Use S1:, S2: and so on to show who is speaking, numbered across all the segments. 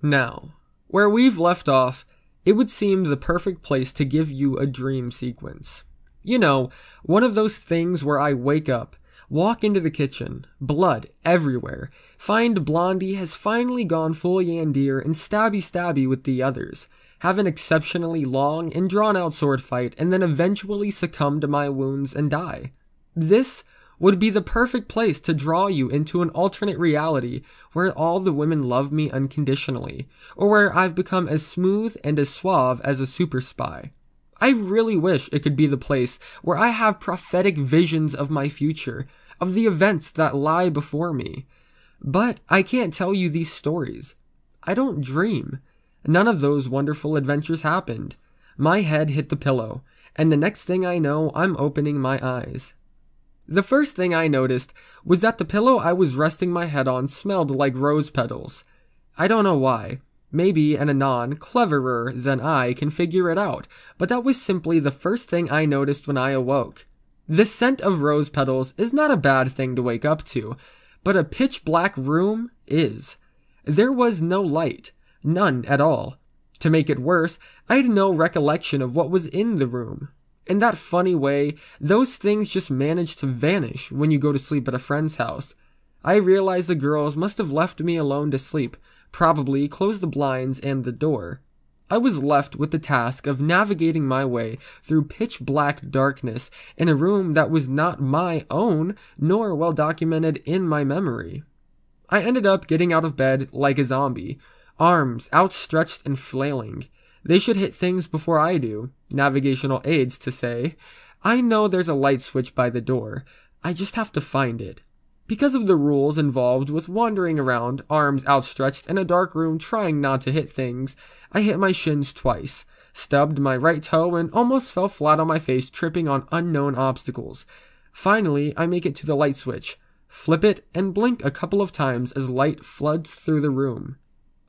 S1: Now, where we've left off, it would seem the perfect place to give you a dream sequence. You know, one of those things where I wake up, walk into the kitchen, blood everywhere, find Blondie has finally gone full Yandir and stabby with the others, have an exceptionally long and drawn-out sword fight, and then eventually succumb to my wounds and die. This would be the perfect place to draw you into an alternate reality where all the women love me unconditionally, or where I've become as smooth and as suave as a super spy. I really wish it could be the place where I have prophetic visions of my future, of the events that lie before me. But I can't tell you these stories. I don't dream. None of those wonderful adventures happened. My head hit the pillow, and the next thing I know, I'm opening my eyes. The first thing I noticed was that the pillow I was resting my head on smelled like rose petals. I don't know why. Maybe an Anon cleverer than I can figure it out, but that was simply the first thing I noticed when I awoke. The scent of rose petals is not a bad thing to wake up to, but a pitch black room is. There was no light, none at all. To make it worse, I had no recollection of what was in the room. In that funny way, those things just manage to vanish when you go to sleep at a friend's house. I realized the girls must have left me alone to sleep, probably closed the blinds and the door. I was left with the task of navigating my way through pitch black darkness in a room that was not my own, nor well documented in my memory. I ended up getting out of bed like a zombie, arms outstretched and flailing. They should hit things before I do, navigational aids to say. I know there's a light switch by the door. I just have to find it. Because of the rules involved with wandering around, arms outstretched in a dark room trying not to hit things, I hit my shins twice, stubbed my right toe, and almost fell flat on my face tripping on unknown obstacles. Finally, I make it to the light switch, flip it, and blink a couple of times as light floods through the room.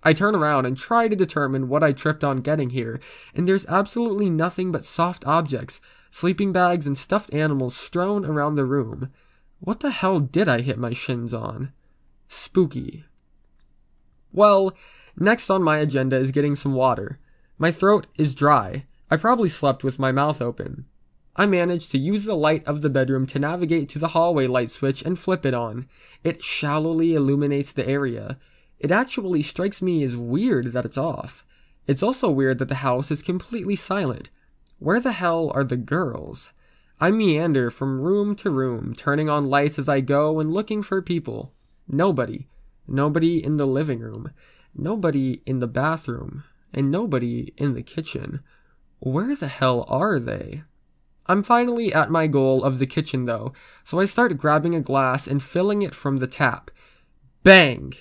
S1: I turn around and try to determine what I tripped on getting here, and there's absolutely nothing but soft objects, sleeping bags, and stuffed animals strewn around the room. What the hell did I hit my shins on? Spooky. Well, next on my agenda is getting some water. My throat is dry. I probably slept with my mouth open. I managed to use the light of the bedroom to navigate to the hallway light switch and flip it on. It shallowly illuminates the area. It actually strikes me as weird that it's off. It's also weird that the house is completely silent. Where the hell are the girls? I meander from room to room, turning on lights as I go and looking for people. Nobody. Nobody in the living room. Nobody in the bathroom. And nobody in the kitchen. Where the hell are they? I'm finally at my goal of the kitchen though, so I start grabbing a glass and filling it from the tap. Bang!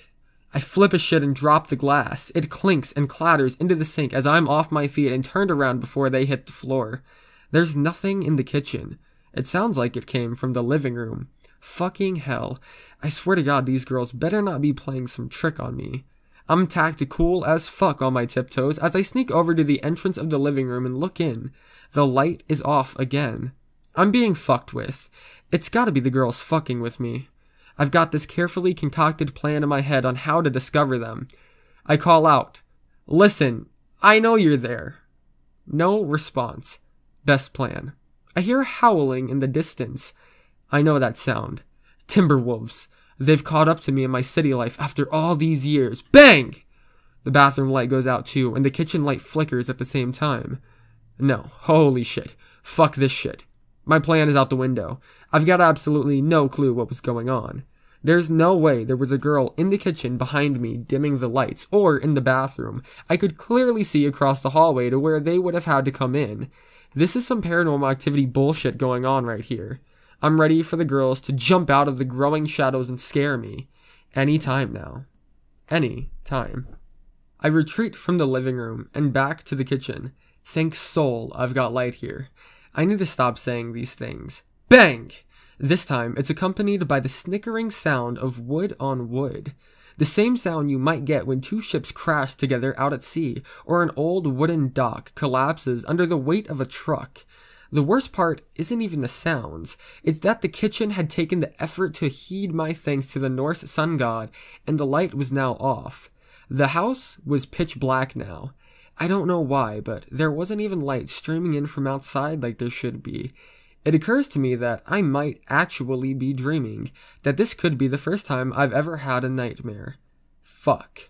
S1: I flip a shit and drop the glass. It clinks and clatters into the sink as I'm off my feet and turned around before they hit the floor. There's nothing in the kitchen. It sounds like it came from the living room. Fucking hell. I swear to God these girls better not be playing some trick on me. I'm tactical as fuck on my tiptoes as I sneak over to the entrance of the living room and look in. The light is off again. I'm being fucked with. It's gotta be the girls fucking with me. I've got this carefully concocted plan in my head on how to discover them. I call out, "Listen, I know you're there." No response. Best plan. I hear howling in the distance. I know that sound. Timberwolves. They've caught up to me in my city life after all these years. Bang! The bathroom light goes out too, and the kitchen light flickers at the same time. No, holy shit. Fuck this shit. My plan is out the window. I've got absolutely no clue what was going on. There's no way there was a girl in the kitchen behind me dimming the lights, or in the bathroom. I could clearly see across the hallway to where they would have had to come in. This is some paranormal activity bullshit going on right here. I'm ready for the girls to jump out of the growing shadows and scare me. Any time now. Any time. I retreat from the living room and back to the kitchen. Thank soul I've got light here. I need to stop saying these things. Bang! This time, it's accompanied by the snickering sound of wood on wood. The same sound you might get when two ships crash together out at sea, or an old wooden dock collapses under the weight of a truck. The worst part isn't even the sounds. It's that the kitchen had taken the effort to heed my thanks to the Norse sun god, and the light was now off. The house was pitch black now. I don't know why, but there wasn't even light streaming in from outside like there should be. It occurs to me that I might actually be dreaming, that this could be the first time I've ever had a nightmare. Fuck.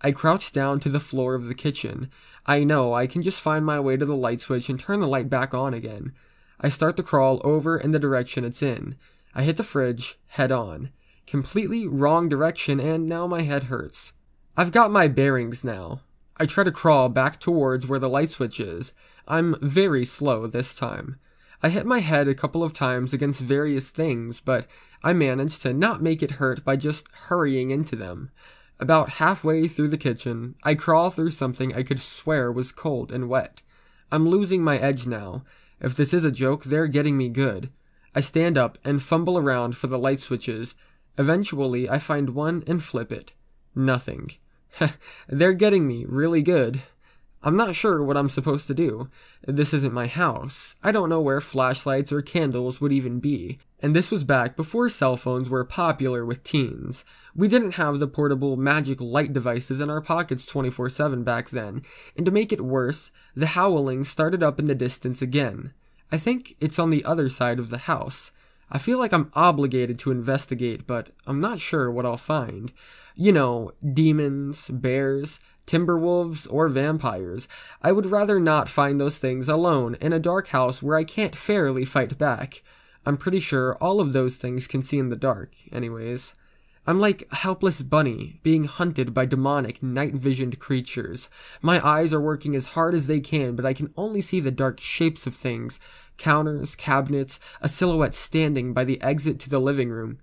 S1: I crouch down to the floor of the kitchen. I know I can just find my way to the light switch and turn the light back on again. I start to crawl over in the direction it's in. I hit the fridge, head on. Completely wrong direction, and now my head hurts. I've got my bearings now. I try to crawl back towards where the light switch is. I'm very slow this time. I hit my head a couple of times against various things, but I managed to not make it hurt by just hurrying into them. About halfway through the kitchen, I crawl through something I could swear was cold and wet. I'm losing my edge now. If this is a joke, they're getting me good. I stand up and fumble around for the light switches. Eventually, I find one and flip it. Nothing. They're getting me really good. I'm not sure what I'm supposed to do. This isn't my house. I don't know where flashlights or candles would even be. And this was back before cell phones were popular with teens. We didn't have the portable magic light devices in our pockets 24/7 back then. And to make it worse, the howling started up in the distance again. I think it's on the other side of the house. I feel like I'm obligated to investigate, but I'm not sure what I'll find. You know, demons, bears, timberwolves, or vampires. I would rather not find those things alone in a dark house where I can't fairly fight back. I'm pretty sure all of those things can see in the dark, anyways. I'm like a helpless bunny being hunted by demonic, night-visioned creatures. My eyes are working as hard as they can, but I can only see the dark shapes of things. Counters, cabinets, a silhouette standing by the exit to the living room.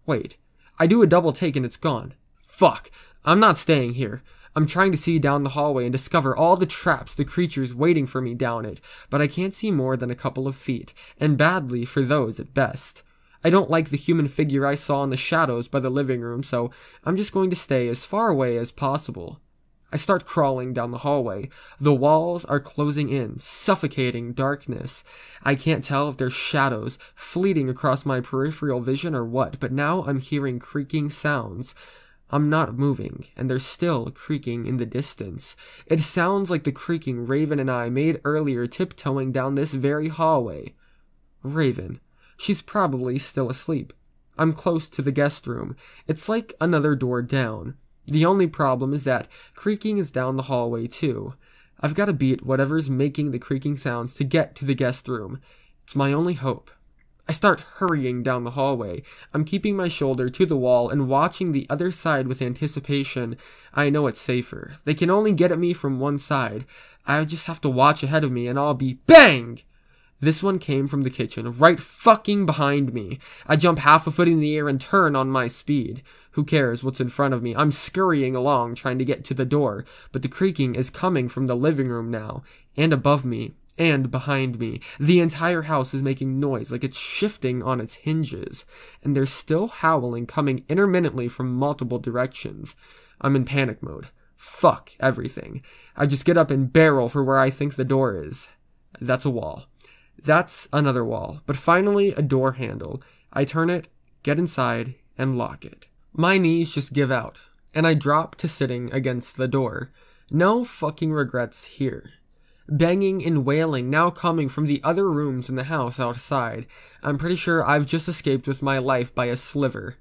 S1: Wait, I do a double take and it's gone. Fuck, I'm not staying here. I'm trying to see down the hallway and discover all the traps the creatures waiting for me down it, but I can't see more than a couple of feet, and badly for those at best. I don't like the human figure I saw in the shadows by the living room, so I'm just going to stay as far away as possible. I start crawling down the hallway. The walls are closing in, suffocating darkness. I can't tell if there's shadows fleeting across my peripheral vision or what, but now I'm hearing creaking sounds. I'm not moving, and there's still creaking in the distance. It sounds like the creaking Raven and I made earlier tiptoeing down this very hallway. Raven. She's probably still asleep. I'm close to the guest room. It's like another door down. The only problem is that creaking is down the hallway too. I've got to beat whatever's making the creaking sounds to get to the guest room. It's my only hope. I start hurrying down the hallway. I'm keeping my shoulder to the wall and watching the other side with anticipation. I know it's safer. They can only get at me from one side. I just have to watch ahead of me and I'll be BANG! This one came from the kitchen, right fucking behind me. I jump half a foot in the air and turn on my speed. Who cares what's in front of me? I'm scurrying along, trying to get to the door, but the creaking is coming from the living room now, and above me, and behind me. The entire house is making noise like it's shifting on its hinges, and there's still howling coming intermittently from multiple directions. I'm in panic mode. Fuck everything. I just get up and barrel for where I think the door is. That's a wall. That's another wall, but finally a door handle. I turn it, get inside, and lock it. My knees just give out, and I drop to sitting against the door. No fucking regrets here. Banging and wailing now coming from the other rooms in the house outside. I'm pretty sure I've just escaped with my life by a sliver.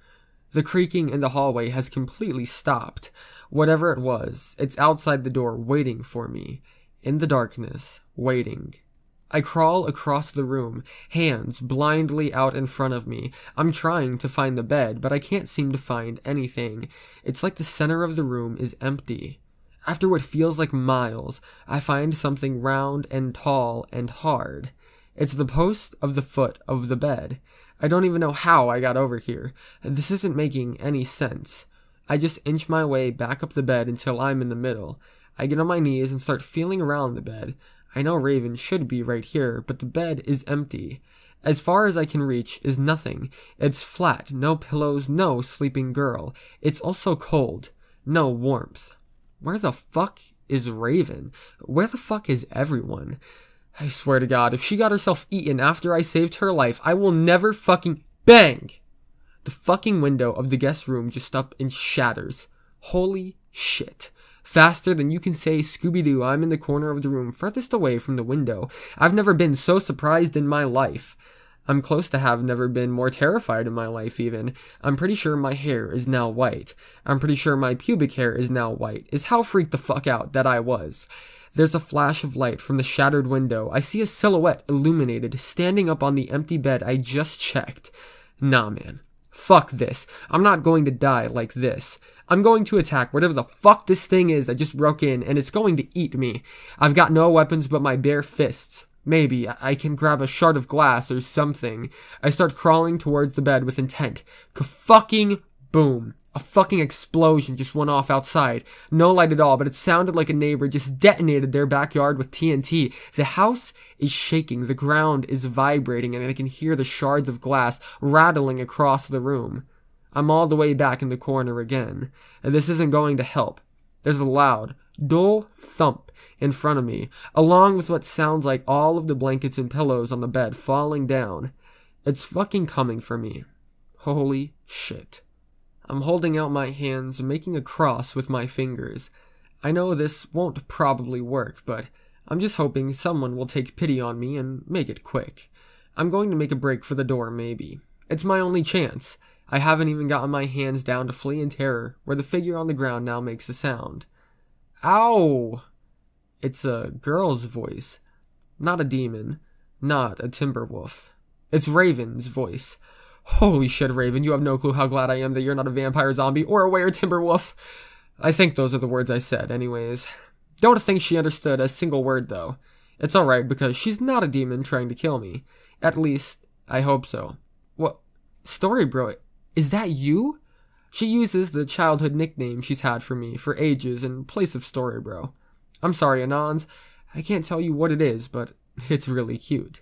S1: The creaking in the hallway has completely stopped. Whatever it was, it's outside the door waiting for me. In the darkness, waiting. I crawl across the room, hands blindly out in front of me. I'm trying to find the bed, but I can't seem to find anything. It's like the center of the room is empty. After what feels like miles, I find something round and tall and hard. It's the post of the foot of the bed. I don't even know how I got over here. This isn't making any sense. I just inch my way back up the bed until I'm in the middle. I get on my knees and start feeling around the bed. I know Raven should be right here, but the bed is empty. As far as I can reach is nothing. It's flat, no pillows, no sleeping girl. It's also cold, no warmth. Where the fuck is Raven? Where the fuck is everyone? I swear to God, if she got herself eaten after I saved her life, I will never fucking BANG! The fucking window of the guest room just up and shatters. Holy shit. Faster than you can say Scooby-Doo, I'm in the corner of the room furthest away from the window. I've never been so surprised in my life. I'm close to have never been more terrified in my life even. I'm pretty sure my hair is now white. I'm pretty sure my pubic hair is now white, is how freaked the fuck out that I was. There's a flash of light from the shattered window. I see a silhouette illuminated, standing up on the empty bed I just checked. Nah, man. Fuck this. I'm not going to die like this. I'm going to attack whatever the fuck this thing is that just broke in, and it's going to eat me. I've got no weapons but my bare fists. Maybe I can grab a shard of glass or something. I start crawling towards the bed with intent. Ka-fucking boom. A fucking explosion just went off outside. No light at all, but it sounded like a neighbor just detonated their backyard with TNT. The house is shaking, the ground is vibrating, and I can hear the shards of glass rattling across the room. I'm all the way back in the corner again. This isn't going to help. There's a loud, dull thump in front of me, along with what sounds like all of the blankets and pillows on the bed falling down. It's fucking coming for me. Holy shit. I'm holding out my hands, making a cross with my fingers. I know this won't probably work, but I'm just hoping someone will take pity on me and make it quick. I'm going to make a break for the door, maybe. It's my only chance. I haven't even gotten my hands down to flee in terror, where the figure on the ground now makes a sound. Ow! It's a girl's voice. Not a demon. Not a Timberwolf. It's Raven's voice. Holy shit, Raven, you have no clue how glad I am that you're not a vampire zombie or a were Timberwolf. I think those are the words I said, anyways. Don't think she understood a single word, though. It's alright, because she's not a demon trying to kill me. At least, I hope so. What? Storybro, is that you? She uses the childhood nickname she's had for me for ages in place of Storybro. I'm sorry, Anons. I can't tell you what it is, but it's really cute.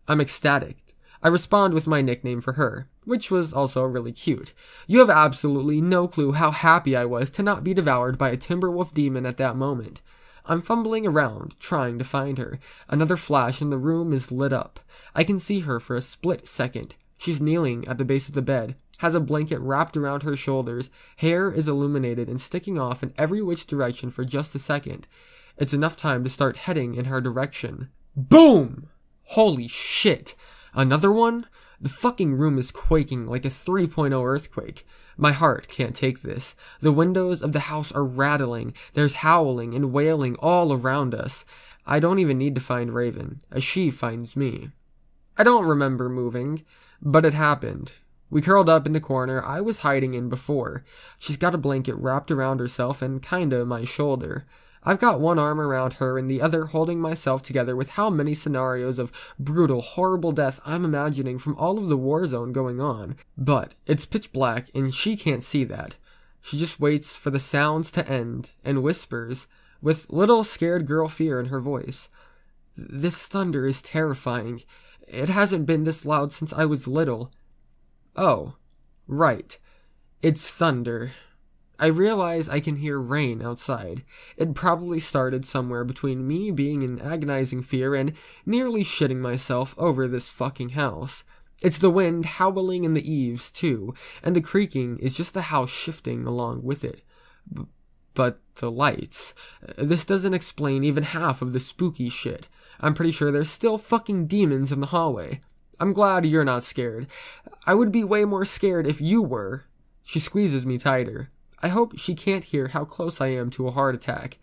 S1: I'm ecstatic. I respond with my nickname for her, which was also really cute. You have absolutely no clue how happy I was to not be devoured by a Timberwolf demon at that moment. I'm fumbling around, trying to find her. Another flash and the room is lit up. I can see her for a split second. She's kneeling at the base of the bed, has a blanket wrapped around her shoulders, hair is illuminated and sticking off in every which direction for just a second. It's enough time to start heading in her direction. Boom! Holy shit! Another one? The fucking room is quaking like a 3.0 earthquake. My heart can't take this. The windows of the house are rattling. There's howling and wailing all around us. I don't even need to find Raven, as she finds me. I don't remember moving, but it happened. We curled up in the corner I was hiding in before. She's got a blanket wrapped around herself and kinda my shoulder. I've got one arm around her and the other holding myself together with how many scenarios of brutal, horrible death I'm imagining from all of the war zone going on. But it's pitch black and she can't see that. She just waits for the sounds to end and whispers, with little scared girl fear in her voice. This thunder is terrifying. It hasn't been this loud since I was little. Oh, right. It's thunder. I realize I can hear rain outside. It probably started somewhere between me being in agonizing fear and nearly shitting myself over this fucking house. It's the wind howling in the eaves, too, and the creaking is just the house shifting along with it. But the lights. This doesn't explain even half of the spooky shit. I'm pretty sure there's still fucking demons in the hallway. I'm glad you're not scared. I would be way more scared if you were. She squeezes me tighter. I hope she can't hear how close I am to a heart attack.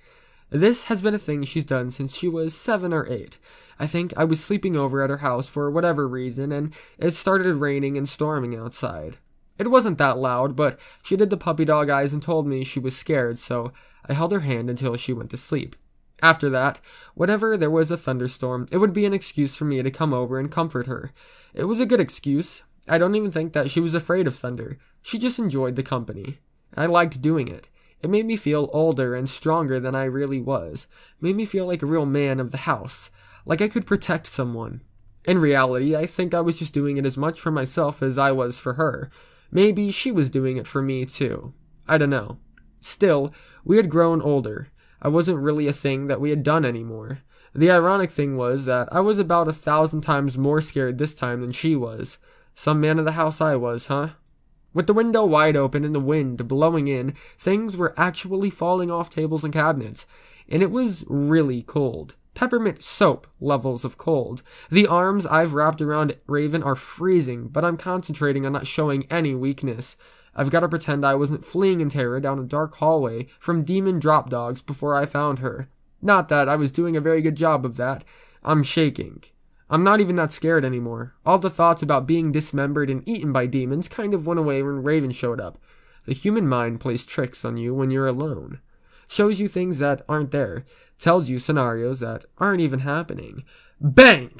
S1: This has been a thing she's done since she was 7 or 8. I think I was sleeping over at her house for whatever reason, and it started raining and storming outside. It wasn't that loud, but she did the puppy dog eyes and told me she was scared, so I held her hand until she went to sleep. After that, whenever there was a thunderstorm, it would be an excuse for me to come over and comfort her. It was a good excuse. I don't even think that she was afraid of thunder. She just enjoyed the company. I liked doing it. It made me feel older and stronger than I really was. It made me feel like a real man of the house. Like I could protect someone. In reality, I think I was just doing it as much for myself as I was for her. Maybe she was doing it for me too. I don't know. Still, we had grown older. I wasn't really a thing that we had done anymore. The ironic thing was that I was about 1,000 times more scared this time than she was. Some man of the house I was, huh? With the window wide open and the wind blowing in, things were actually falling off tables and cabinets, and it was really cold. Peppermint soap levels of cold. The arms I've wrapped around Raven are freezing, but I'm concentrating on not showing any weakness. I've got to pretend I wasn't fleeing in terror down a dark hallway from demon drop dogs before I found her. Not that I was doing a very good job of that. I'm shaking. I'm not even that scared anymore. All the thoughts about being dismembered and eaten by demons kind of went away when Raven showed up. The human mind plays tricks on you when you're alone. Shows you things that aren't there. Tells you scenarios that aren't even happening. Bang!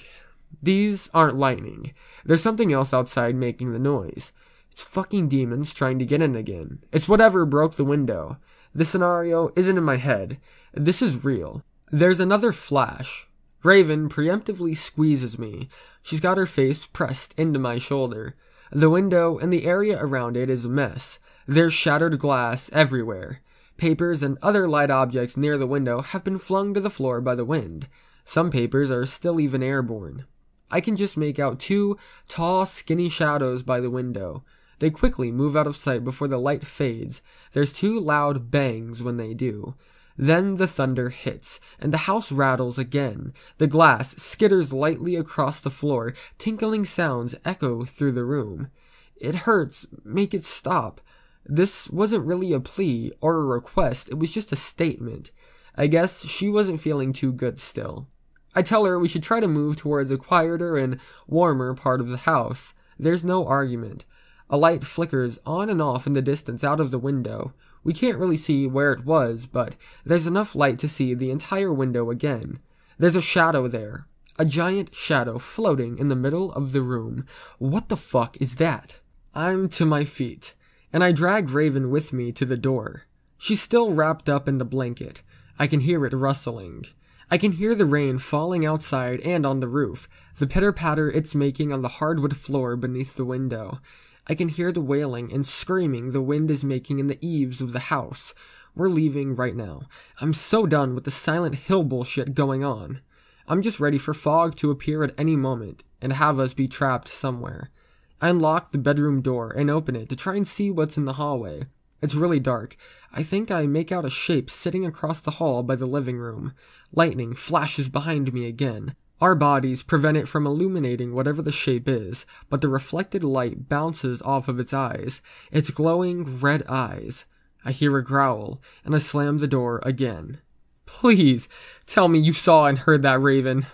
S1: These aren't lightning. There's something else outside making the noise. It's fucking demons trying to get in again. It's whatever broke the window. This scenario isn't in my head. This is real. There's another flash. Raven preemptively squeezes me. She's got her face pressed into my shoulder. The window and the area around it is a mess. There's shattered glass everywhere. Papers and other light objects near the window have been flung to the floor by the wind. Some papers are still even airborne. I can just make out two tall, skinny shadows by the window. They quickly move out of sight before the light fades. There's two loud bangs when they do. Then the thunder hits, and the house rattles again. The glass skitters lightly across the floor. Tinkling sounds echo through the room. It hurts. Make it stop. This wasn't really a plea or a request. It was just a statement. I guess she wasn't feeling too good still. I tell her we should try to move towards a quieter and warmer part of the house. There's no argument. A light flickers on and off in the distance out of the window. We can't really see where it was, but there's enough light to see the entire window again. There's a shadow there. A giant shadow floating in the middle of the room. What the fuck is that? I'm to my feet, and I drag Raven with me to the door. She's still wrapped up in the blanket. I can hear it rustling. I can hear the rain falling outside and on the roof, the pitter-patter it's making on the hardwood floor beneath the window. I can hear the wailing and screaming the wind is making in the eaves of the house. We're leaving right now. I'm so done with the Silent Hill bullshit going on. I'm just ready for fog to appear at any moment and have us be trapped somewhere. I unlock the bedroom door and open it to try and see what's in the hallway. It's really dark. I think I make out a shape sitting across the hall by the living room. Lightning flashes behind me again. Our bodies prevent it from illuminating whatever the shape is, but the reflected light bounces off of its eyes. Its glowing red eyes. I hear a growl, and I slam the door again. Please, tell me you saw and heard that, Raven.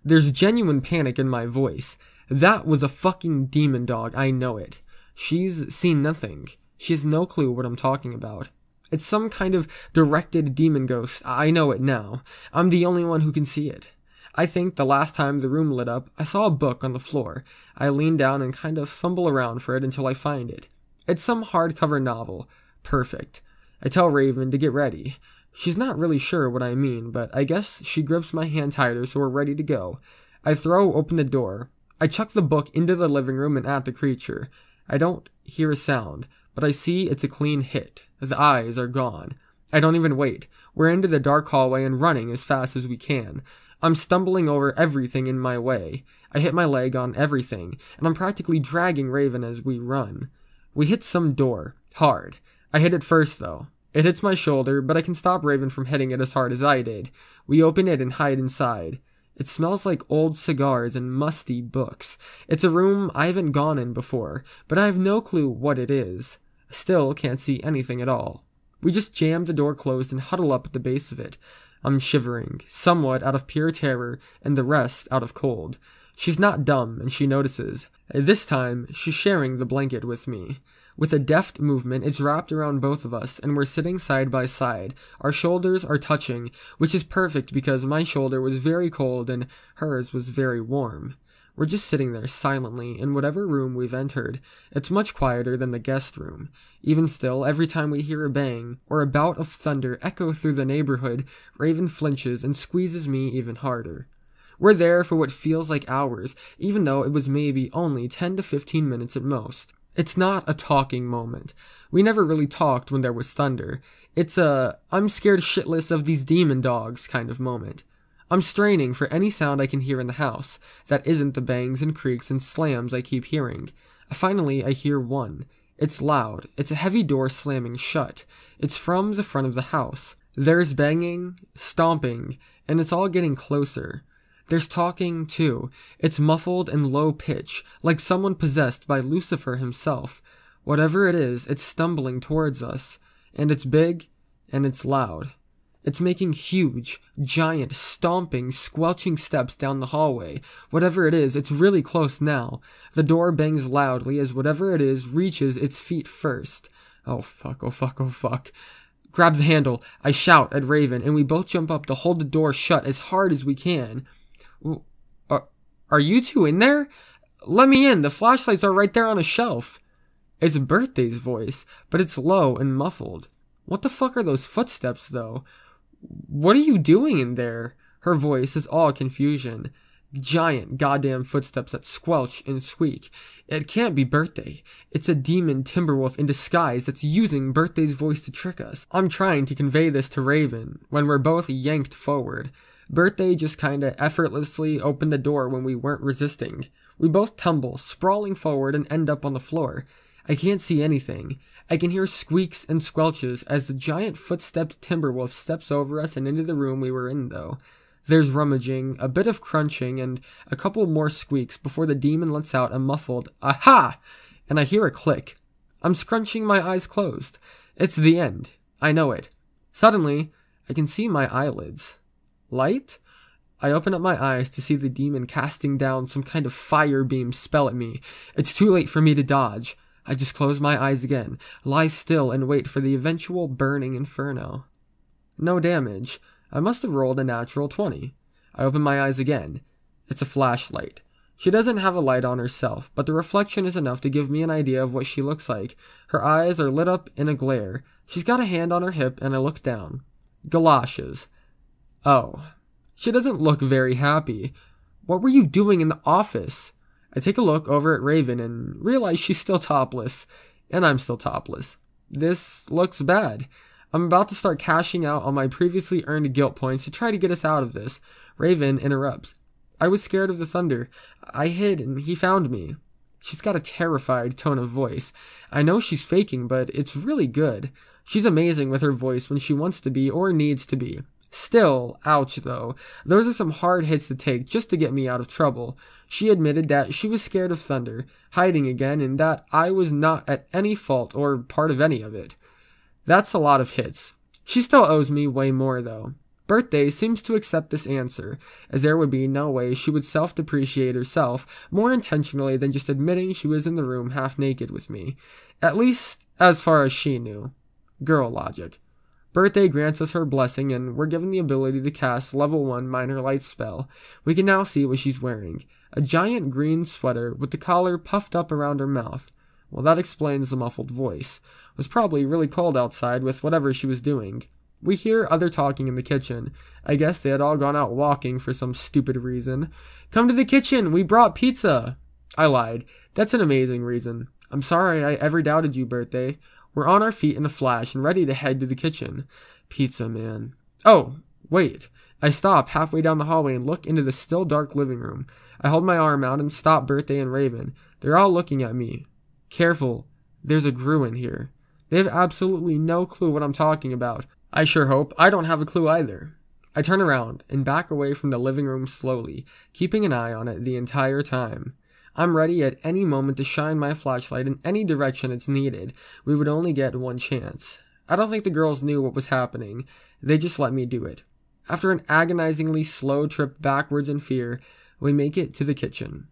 S1: There's genuine panic in my voice. That was a fucking demon dog, I know it. She's seen nothing. She has no clue what I'm talking about. It's some kind of directed demon ghost, I know it now. I'm the only one who can see it. I think the last time the room lit up, I saw a book on the floor. I lean down and kind of fumble around for it until I find it. It's some hardcover novel. Perfect. I tell Raven to get ready. She's not really sure what I mean, but I guess she grips my hand tighter so we're ready to go. I throw open the door. I chuck the book into the living room and at the creature. I don't hear a sound, but I see it's a clean hit. The eyes are gone. I don't even wait. We're into the dark hallway and running as fast as we can. I'm stumbling over everything in my way. I hit my leg on everything, and I'm practically dragging Raven as we run. We hit some door. Hard. I hit it first, though. It hits my shoulder, but I can stop Raven from hitting it as hard as I did. We open it and hide inside. It smells like old cigars and musty books. It's a room I haven't gone in before, but I have no clue what it is. Still can't see anything at all. We just jam the door closed and huddle up at the base of it. I'm shivering, somewhat out of pure terror, and the rest out of cold. She's not dumb, and she notices. This time, she's sharing the blanket with me. With a deft movement, it's wrapped around both of us, and we're sitting side by side. Our shoulders are touching, which is perfect because my shoulder was very cold and hers was very warm. We're just sitting there silently in whatever room we've entered. It's much quieter than the guest room. Even still, every time we hear a bang or a bout of thunder echo through the neighborhood, Raven flinches and squeezes me even harder. We're there for what feels like hours, even though it was maybe only 10 to 15 minutes at most. It's not a talking moment. We never really talked when there was thunder. It's a I'm scared shitless of these demon dogs kind of moment. I'm straining for any sound I can hear in the house that isn't the bangs and creaks and slams I keep hearing. Finally, I hear one. It's loud. It's a heavy door slamming shut. It's from the front of the house. There's banging, stomping, and it's all getting closer. There's talking, too. It's muffled and low pitch, like someone possessed by Lucifer himself. Whatever it is, it's stumbling towards us. And it's big, and it's loud. It's making huge, giant, stomping, squelching steps down the hallway. Whatever it is, it's really close now. The door bangs loudly as whatever it is reaches its feet first. Oh fuck, oh fuck, oh fuck. Grab the handle. I shout at Raven, and we both jump up to hold the door shut as hard as we can. Are you two in there? Let me in. The flashlights are right there on a shelf. It's Birthday's voice, but it's low and muffled. What the fuck are those footsteps, though? What are you doing in there? Her voice is all confusion. Giant goddamn footsteps that squelch and squeak. It can't be Birthday. It's a demon Timberwolf in disguise that's using Birthday's voice to trick us. I'm trying to convey this to Raven when we're both yanked forward. Birthday just kinda effortlessly opened the door when we weren't resisting. We both tumble, sprawling forward, and end up on the floor. I can't see anything. I can hear squeaks and squelches as the giant footstepped Timberwolf steps over us and into the room we were in, though. There's rummaging, a bit of crunching, and a couple more squeaks before the demon lets out a muffled "Aha!" and I hear a click. I'm scrunching my eyes closed. It's the end. I know it. Suddenly, I can see my eyelids. Light? I open up my eyes to see the demon casting down some kind of fire beam spell at me. It's too late for me to dodge. I just close my eyes again, lie still, and wait for the eventual burning inferno. No damage. I must have rolled a natural 20. I open my eyes again. It's a flashlight. She doesn't have a light on herself, but the reflection is enough to give me an idea of what she looks like. Her eyes are lit up in a glare. She's got a hand on her hip, and I look down. Galoshes. Oh. She doesn't look very happy. What were you doing in the office? I take a look over at Raven and realize she's still topless, and I'm still topless. This looks bad. I'm about to start cashing out on my previously earned guilt points to try to get us out of this. Raven interrupts. I was scared of the thunder. I hid and he found me. She's got a terrified tone of voice. I know she's faking, but it's really good. She's amazing with her voice when she wants to be or needs to be. Still, ouch though. Those are some hard hits to take just to get me out of trouble. She admitted that she was scared of thunder, hiding again, and that I was not at any fault or part of any of it. That's a lot of hits. She still owes me way more though. Birthday seems to accept this answer, as there would be no way she would self-depreciate herself more intentionally than just admitting she was in the room half naked with me. At least, as far as she knew. Girl logic. Birthday grants us her blessing, and we're given the ability to cast level 1 minor light spell. We can now see what she's wearing. A giant green sweater with the collar puffed up around her mouth. Well, that explains the muffled voice. It was probably really cold outside with whatever she was doing. We hear other talking in the kitchen. I guess they had all gone out walking for some stupid reason. Come to the kitchen! We brought pizza! I lied. That's an amazing reason. I'm sorry I ever doubted you, Birthday. We're on our feet in a flash and ready to head to the kitchen. Pizza, man. Oh, wait. I stop halfway down the hallway and look into the still dark living room. I hold my arm out and stop Birthday and Raven. They're all looking at me. Careful. There's a Gru in here. They have absolutely no clue what I'm talking about. I sure hope I don't have a clue either. I turn around and back away from the living room slowly, keeping an eye on it the entire time. I'm ready at any moment to shine my flashlight in any direction it's needed. We would only get one chance. I don't think the girls knew what was happening. They just let me do it. After an agonizingly slow trip backwards in fear, we make it to the kitchen.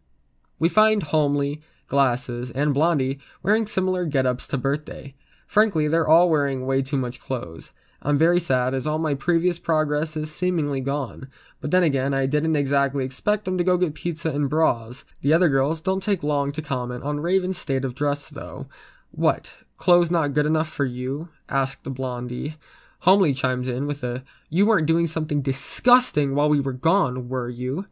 S1: We find Homely, Glasses, and Blondie wearing similar get-ups to Birthday. Frankly, they're all wearing way too much clothes. I'm very sad as all my previous progress is seemingly gone, but then again, I didn't exactly expect them to go get pizza and bras. The other girls don't take long to comment on Raven's state of dress though. What, clothes not good enough for you? Asked the Blondie. Homely chimes in with a, you weren't doing something disgusting while we were gone, were you?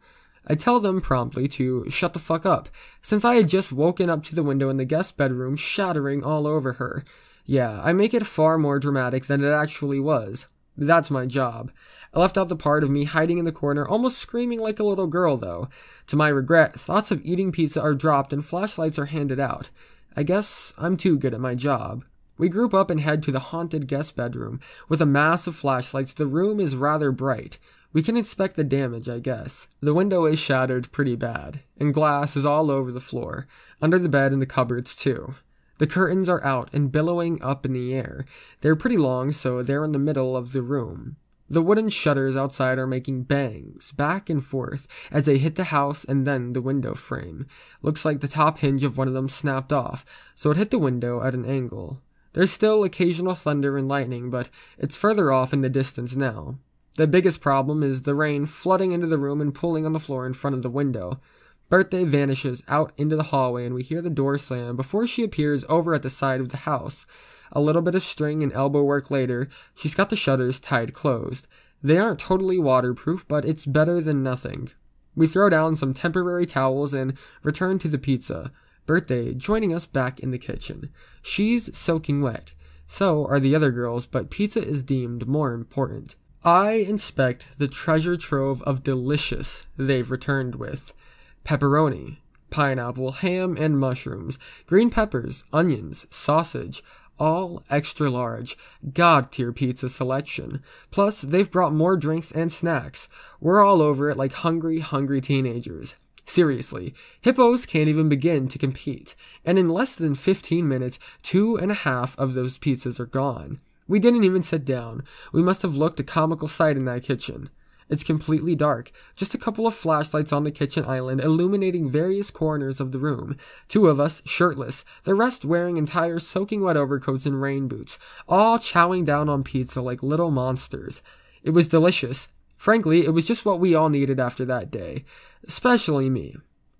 S1: I tell them promptly to shut the fuck up, since I had just woken up to the window in the guest bedroom shattering all over her. Yeah, I make it far more dramatic than it actually was. That's my job. I left out the part of me hiding in the corner, almost screaming like a little girl, though. To my regret, thoughts of eating pizza are dropped and flashlights are handed out. I guess I'm too good at my job. We group up and head to the haunted guest bedroom. With a mass of flashlights, the room is rather bright. We can inspect the damage, I guess. The window is shattered pretty bad, and glass is all over the floor, under the bed and the cupboards too. The curtains are out and billowing up in the air. They're pretty long, so they're in the middle of the room. The wooden shutters outside are making bangs, back and forth, as they hit the house and then the window frame. Looks like the top hinge of one of them snapped off, so it hit the window at an angle. There's still occasional thunder and lightning, but it's further off in the distance now. The biggest problem is the rain flooding into the room and pooling on the floor in front of the window. Birthday vanishes out into the hallway and we hear the door slam before she appears over at the side of the house. A little bit of string and elbow work later, she's got the shutters tied closed. They aren't totally waterproof, but it's better than nothing. We throw down some temporary towels and return to the pizza. Birthday joining us back in the kitchen. She's soaking wet. So are the other girls, but pizza is deemed more important. I inspect the treasure trove of delicious they've returned with. Pepperoni, pineapple, ham, and mushrooms, green peppers, onions, sausage, all extra large, god-tier pizza selection. Plus, they've brought more drinks and snacks. We're all over it like hungry teenagers. Seriously, hippos can't even begin to compete. And in less than 15 minutes, 2.5 of those pizzas are gone. We didn't even sit down. We must have looked a comical sight in that kitchen. It's completely dark, just a couple of flashlights on the kitchen island illuminating various corners of the room. 2 of us, shirtless, the rest wearing entire soaking wet overcoats and rain boots, all chowing down on pizza like little monsters. It was delicious. Frankly, it was just what we all needed after that day. Especially me.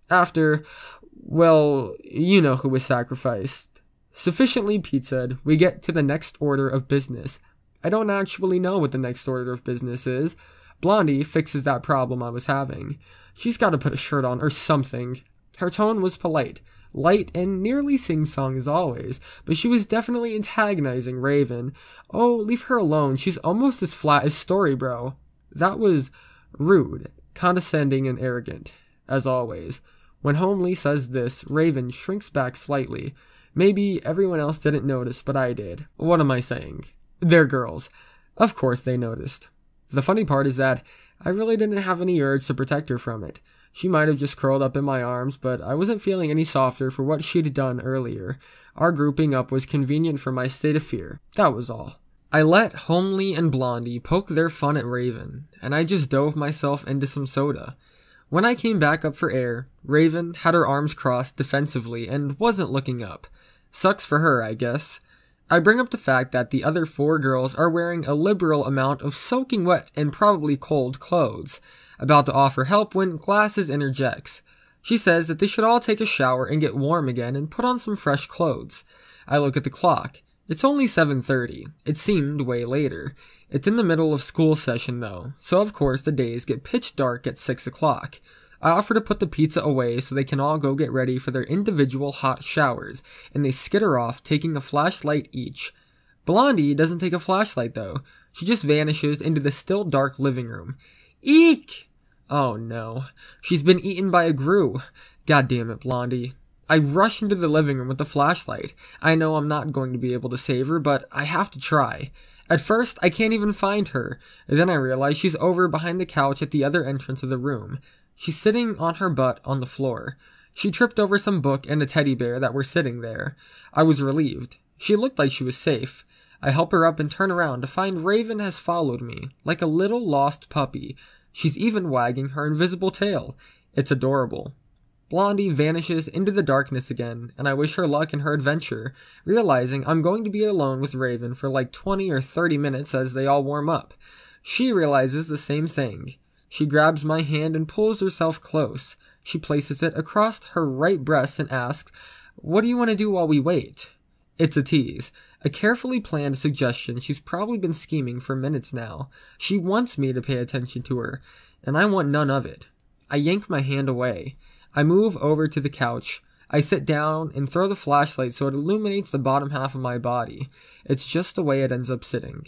S1: After, well, you know who was sacrificed. Sufficiently pizzaed, we get to the next order of business. I don't actually know what the next order of business is. Blondie fixes that problem I was having. She's got to put a shirt on or something. Her tone was polite, light, and nearly sing-song as always, but she was definitely antagonizing Raven. Oh, leave her alone, she's almost as flat as Storybro. That was rude, condescending, and arrogant, as always. When Homely says this, Raven shrinks back slightly. Maybe everyone else didn't notice, but I did. What am I saying? They're girls. Of course they noticed. The funny part is that I really didn't have any urge to protect her from it. She might have just curled up in my arms, but I wasn't feeling any softer for what she'd done earlier. Our grouping up was convenient for my state of fear. That was all. I let Homely and Blondie poke their fun at Raven, and I just dove myself into some soda. When I came back up for air, Raven had her arms crossed defensively and wasn't looking up. Sucks for her, I guess. I bring up the fact that the other 4 girls are wearing a liberal amount of soaking wet and probably cold clothes. About to offer help when Glasses interjects. She says that they should all take a shower and get warm again and put on some fresh clothes. I look at the clock. It's only 7:30. It seemed way later. It's in the middle of school session though, so of course the days get pitch dark at 6 o'clock. I offer to put the pizza away so they can all go get ready for their individual hot showers, and they skitter off, taking a flashlight each. Blondie doesn't take a flashlight though. She just vanishes into the still dark living room. Eek! Oh no. She's been eaten by a grue. God damn it, Blondie. I rush into the living room with the flashlight. I know I'm not going to be able to save her, but I have to try. At first, I can't even find her. Then I realize she's over behind the couch at the other entrance of the room. She's sitting on her butt on the floor. She tripped over some book and a teddy bear that were sitting there. I was relieved. She looked like she was safe. I help her up and turn around to find Raven has followed me, like a little lost puppy. She's even wagging her invisible tail. It's adorable. Blondie vanishes into the darkness again, and I wish her luck in her adventure, realizing I'm going to be alone with Raven for like 20 or 30 minutes as they all warm up. She realizes the same thing. She grabs my hand and pulls herself close. She places it across her right breast and asks, "What do you want to do while we wait?" It's a tease. A carefully planned suggestion she's probably been scheming for minutes now. She wants me to pay attention to her, and I want none of it. I yank my hand away. I move over to the couch. I sit down and throw the flashlight so it illuminates the bottom half of my body. It's just the way it ends up sitting.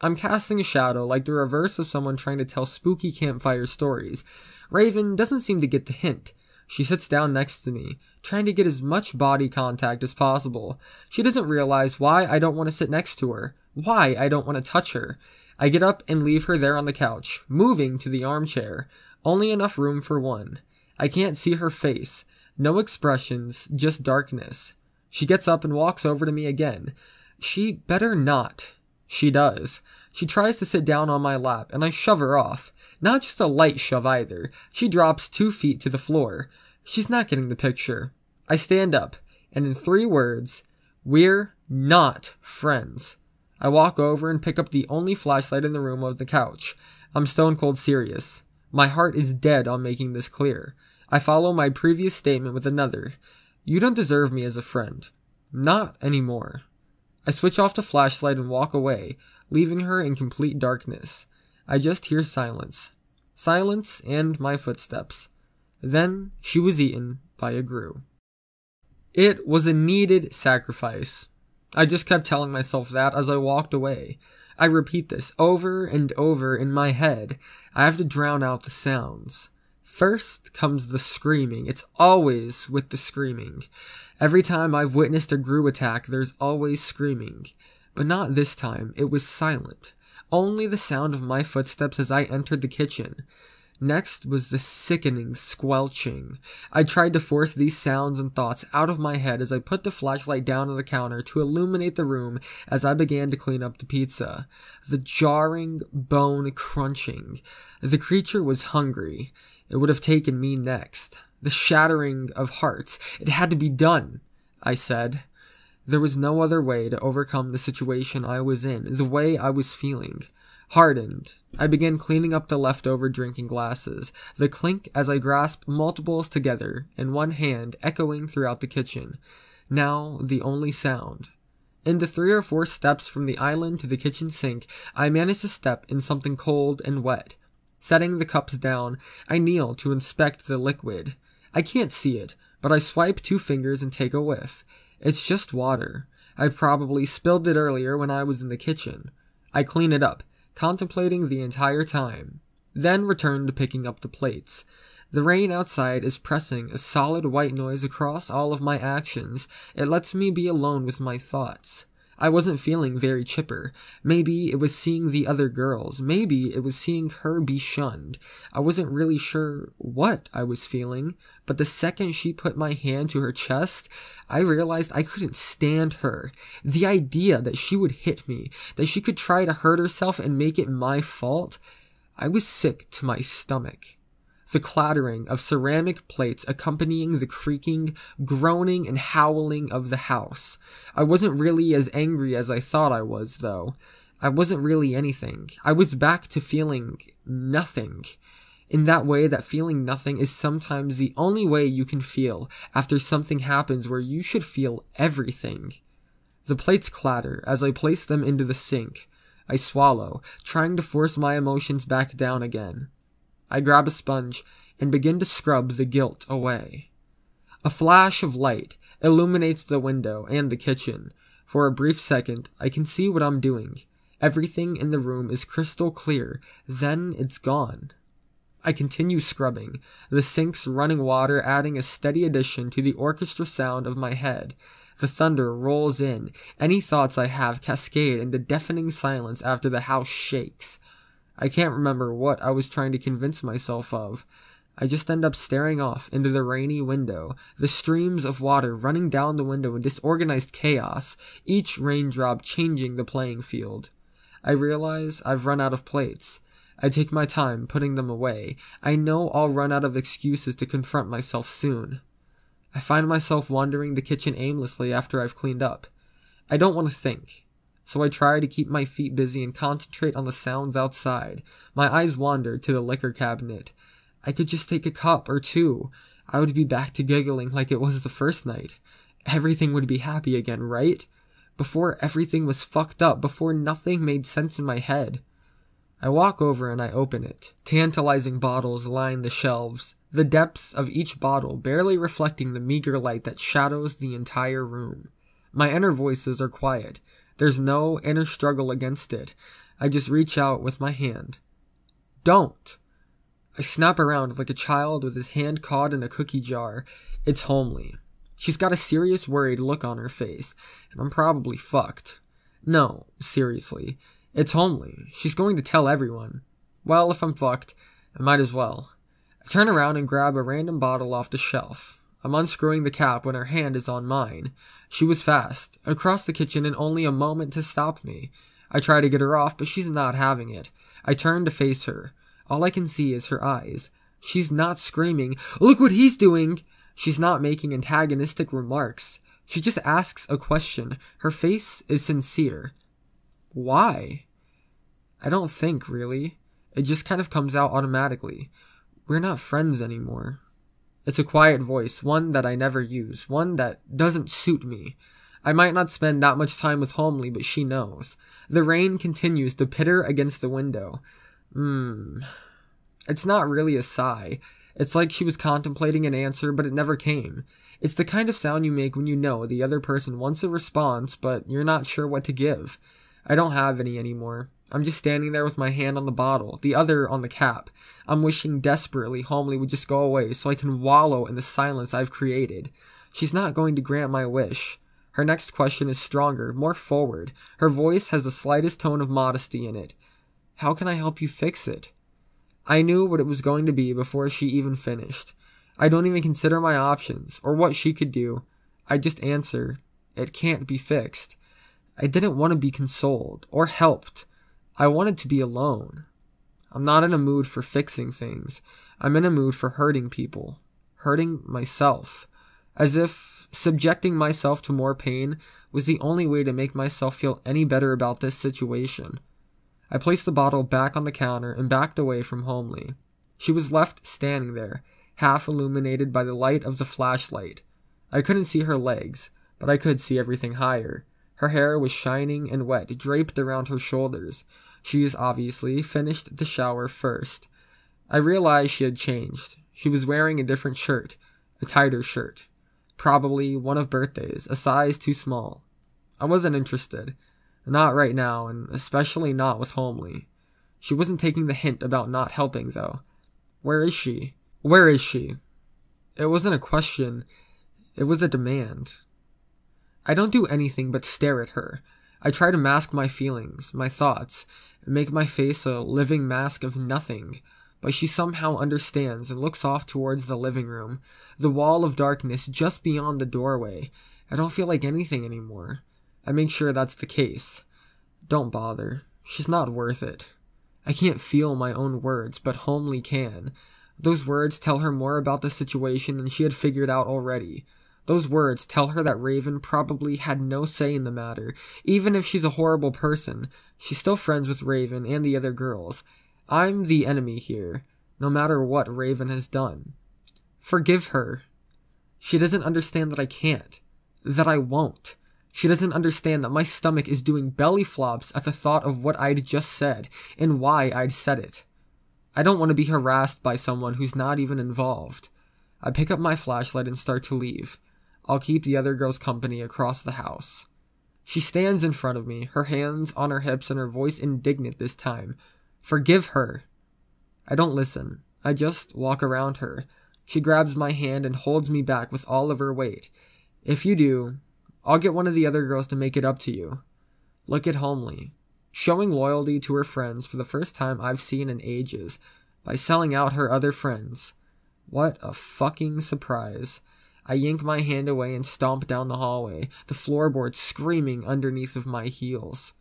S1: I'm casting a shadow, like the reverse of someone trying to tell spooky campfire stories. Raven doesn't seem to get the hint. She sits down next to me, trying to get as much body contact as possible. She doesn't realize why I don't want to sit next to her, why I don't want to touch her. I get up and leave her there on the couch, moving to the armchair. Only enough room for one. I can't see her face. No expressions, just darkness. She gets up and walks over to me again. She better not. She does. She tries to sit down on my lap, and I shove her off. Not just a light shove either. She drops 2 feet to the floor. She's not getting the picture. I stand up, and in 3 words, we're not friends. I walk over and pick up the only flashlight in the room of the couch. I'm stone cold serious. My heart is dead on making this clear. I follow my previous statement with another. You don't deserve me as a friend. Not anymore. I switch off the flashlight and walk away, leaving her in complete darkness. I just hear silence. Silence and my footsteps. Then she was eaten by a grue. It was a needed sacrifice. I just kept telling myself that as I walked away. I repeat this over and over in my head. I have to drown out the sounds. First comes the screaming. It's always with the screaming. Every time I've witnessed a grue attack, there's always screaming. But not this time. It was silent. Only the sound of my footsteps as I entered the kitchen. Next was the sickening squelching. I tried to force these sounds and thoughts out of my head as I put the flashlight down on the counter to illuminate the room as I began to clean up the pizza. The jarring, bone crunching. The creature was hungry. It would have taken me next. The shattering of hearts. It had to be done, I said. There was no other way to overcome the situation I was in, the way I was feeling. Hardened, I began cleaning up the leftover drinking glasses, the clink as I grasped multiples together in one hand echoing throughout the kitchen. Now the only sound. In the 3 or 4 steps from the island to the kitchen sink, I managed to step in something cold and wet. Setting the cups down, I kneel to inspect the liquid. I can't see it, but I swipe 2 fingers and take a whiff. It's just water. I probably spilled it earlier when I was in the kitchen. I clean it up, contemplating the entire time, then return to picking up the plates. The rain outside is pressing a solid white noise across all of my actions. It lets me be alone with my thoughts. I wasn't feeling very chipper. Maybe it was seeing the other girls. Maybe it was seeing her be shunned. I wasn't really sure what I was feeling, but the second she put my hand to her chest, I realized I couldn't stand her. The idea that she would hit me, that she could try to hurt herself and make it my fault, I was sick to my stomach. The clattering of ceramic plates accompanying the creaking, groaning, and howling of the house. I wasn't really as angry as I thought I was, though. I wasn't really anything. I was back to feeling nothing. In that way that feeling nothing is sometimes the only way you can feel after something happens where you should feel everything. The plates clatter as I place them into the sink. I swallow, trying to force my emotions back down again. I grab a sponge and begin to scrub the guilt away. A flash of light illuminates the window and the kitchen. For a brief second, I can see what I'm doing. Everything in the room is crystal clear, then it's gone. I continue scrubbing, the sink's running water adding a steady addition to the orchestra sound of my head. The thunder rolls in. Any thoughts I have cascade into deafening silence after the house shakes. I can't remember what I was trying to convince myself of. I just end up staring off into the rainy window, the streams of water running down the window in disorganized chaos, each raindrop changing the playing field. I realize I've run out of plates. I take my time putting them away. I know I'll run out of excuses to confront myself soon. I find myself wandering the kitchen aimlessly after I've cleaned up. I don't want to think. So I try to keep my feet busy and concentrate on the sounds outside. My eyes wander to the liquor cabinet. I could just take a cup or 2. I would be back to giggling like it was the first night. Everything would be happy again, right? Before everything was fucked up, before nothing made sense in my head. I walk over and I open it. Tantalizing bottles line the shelves, the depth of each bottle barely reflecting the meager light that shadows the entire room. My inner voices are quiet. There's no inner struggle against it. I just reach out with my hand. Don't! I snap around like a child with his hand caught in a cookie jar. It's Homely. She's got a serious worried look on her face, and I'm probably fucked. No, seriously. It's Homely. She's going to tell everyone. Well, if I'm fucked, I might as well. I turn around and grab a random bottle off the shelf. I'm unscrewing the cap when her hand is on mine. She was fast, across the kitchen in only a moment to stop me. I try to get her off, but she's not having it. I turn to face her. All I can see is her eyes. She's not screaming, "Look what he's doing!" She's not making antagonistic remarks. She just asks a question. Her face is sincere. Why? I don't think, really. It just kind of comes out automatically. We're not friends anymore. It's a quiet voice, one that I never use, one that doesn't suit me. I might not spend that much time with Homely, but she knows. The rain continues to pitter against the window. It's not really a sigh. It's like she was contemplating an answer, but it never came. It's the kind of sound you make when you know the other person wants a response, but you're not sure what to give. I don't have any anymore. I'm just standing there with my hand on the bottle, the other on the cap. I'm wishing desperately Homely would just go away so I can wallow in the silence I've created. She's not going to grant my wish. Her next question is stronger, more forward. Her voice has the slightest tone of modesty in it. How can I help you fix it? I knew what it was going to be before she even finished. I don't even consider my options, or what she could do. I just answer, it can't be fixed. I didn't want to be consoled, or helped. I wanted to be alone. I'm not in a mood for fixing things. I'm in a mood for hurting people. Hurting myself. As if subjecting myself to more pain was the only way to make myself feel any better about this situation. I placed the bottle back on the counter and backed away from Homely. She was left standing there, half illuminated by the light of the flashlight. I couldn't see her legs, but I could see everything higher. Her hair was shining and wet, draped around her shoulders. She is obviously finished the shower first. I realized she had changed. She was wearing a different shirt, a tighter shirt. Probably one of Birthday's, a size too small. I wasn't interested. Not right now, and especially not with Homely. She wasn't taking the hint about not helping, though. Where is she? Where is she? It wasn't a question. It was a demand. I don't do anything but stare at her. I try to mask my feelings, my thoughts, and make my face a living mask of nothing. But she somehow understands and looks off towards the living room, the wall of darkness just beyond the doorway. I don't feel like anything anymore. I make sure that's the case. Don't bother. She's not worth it. I can't feel my own words, but Homely can. Those words tell her more about the situation than she had figured out already. Those words tell her that Raven probably had no say in the matter. Even if she's a horrible person, she's still friends with Raven and the other girls. I'm the enemy here, no matter what Raven has done. Forgive her. She doesn't understand that I can't, that I won't. She doesn't understand that my stomach is doing belly flops at the thought of what I'd just said, and why I'd said it. I don't want to be harassed by someone who's not even involved. I pick up my flashlight and start to leave. I'll keep the other girls company across the house. She stands in front of me, her hands on her hips and her voice indignant this time. Forgive her. I don't listen. I just walk around her. She grabs my hand and holds me back with all of her weight. If you do, I'll get one of the other girls to make it up to you. Look at Homely. Showing loyalty to her friends for the first time I've seen in ages, by selling out her other friends. What a fucking surprise. I yank my hand away and stomp down the hallway, the floorboards screaming underneath of my heels.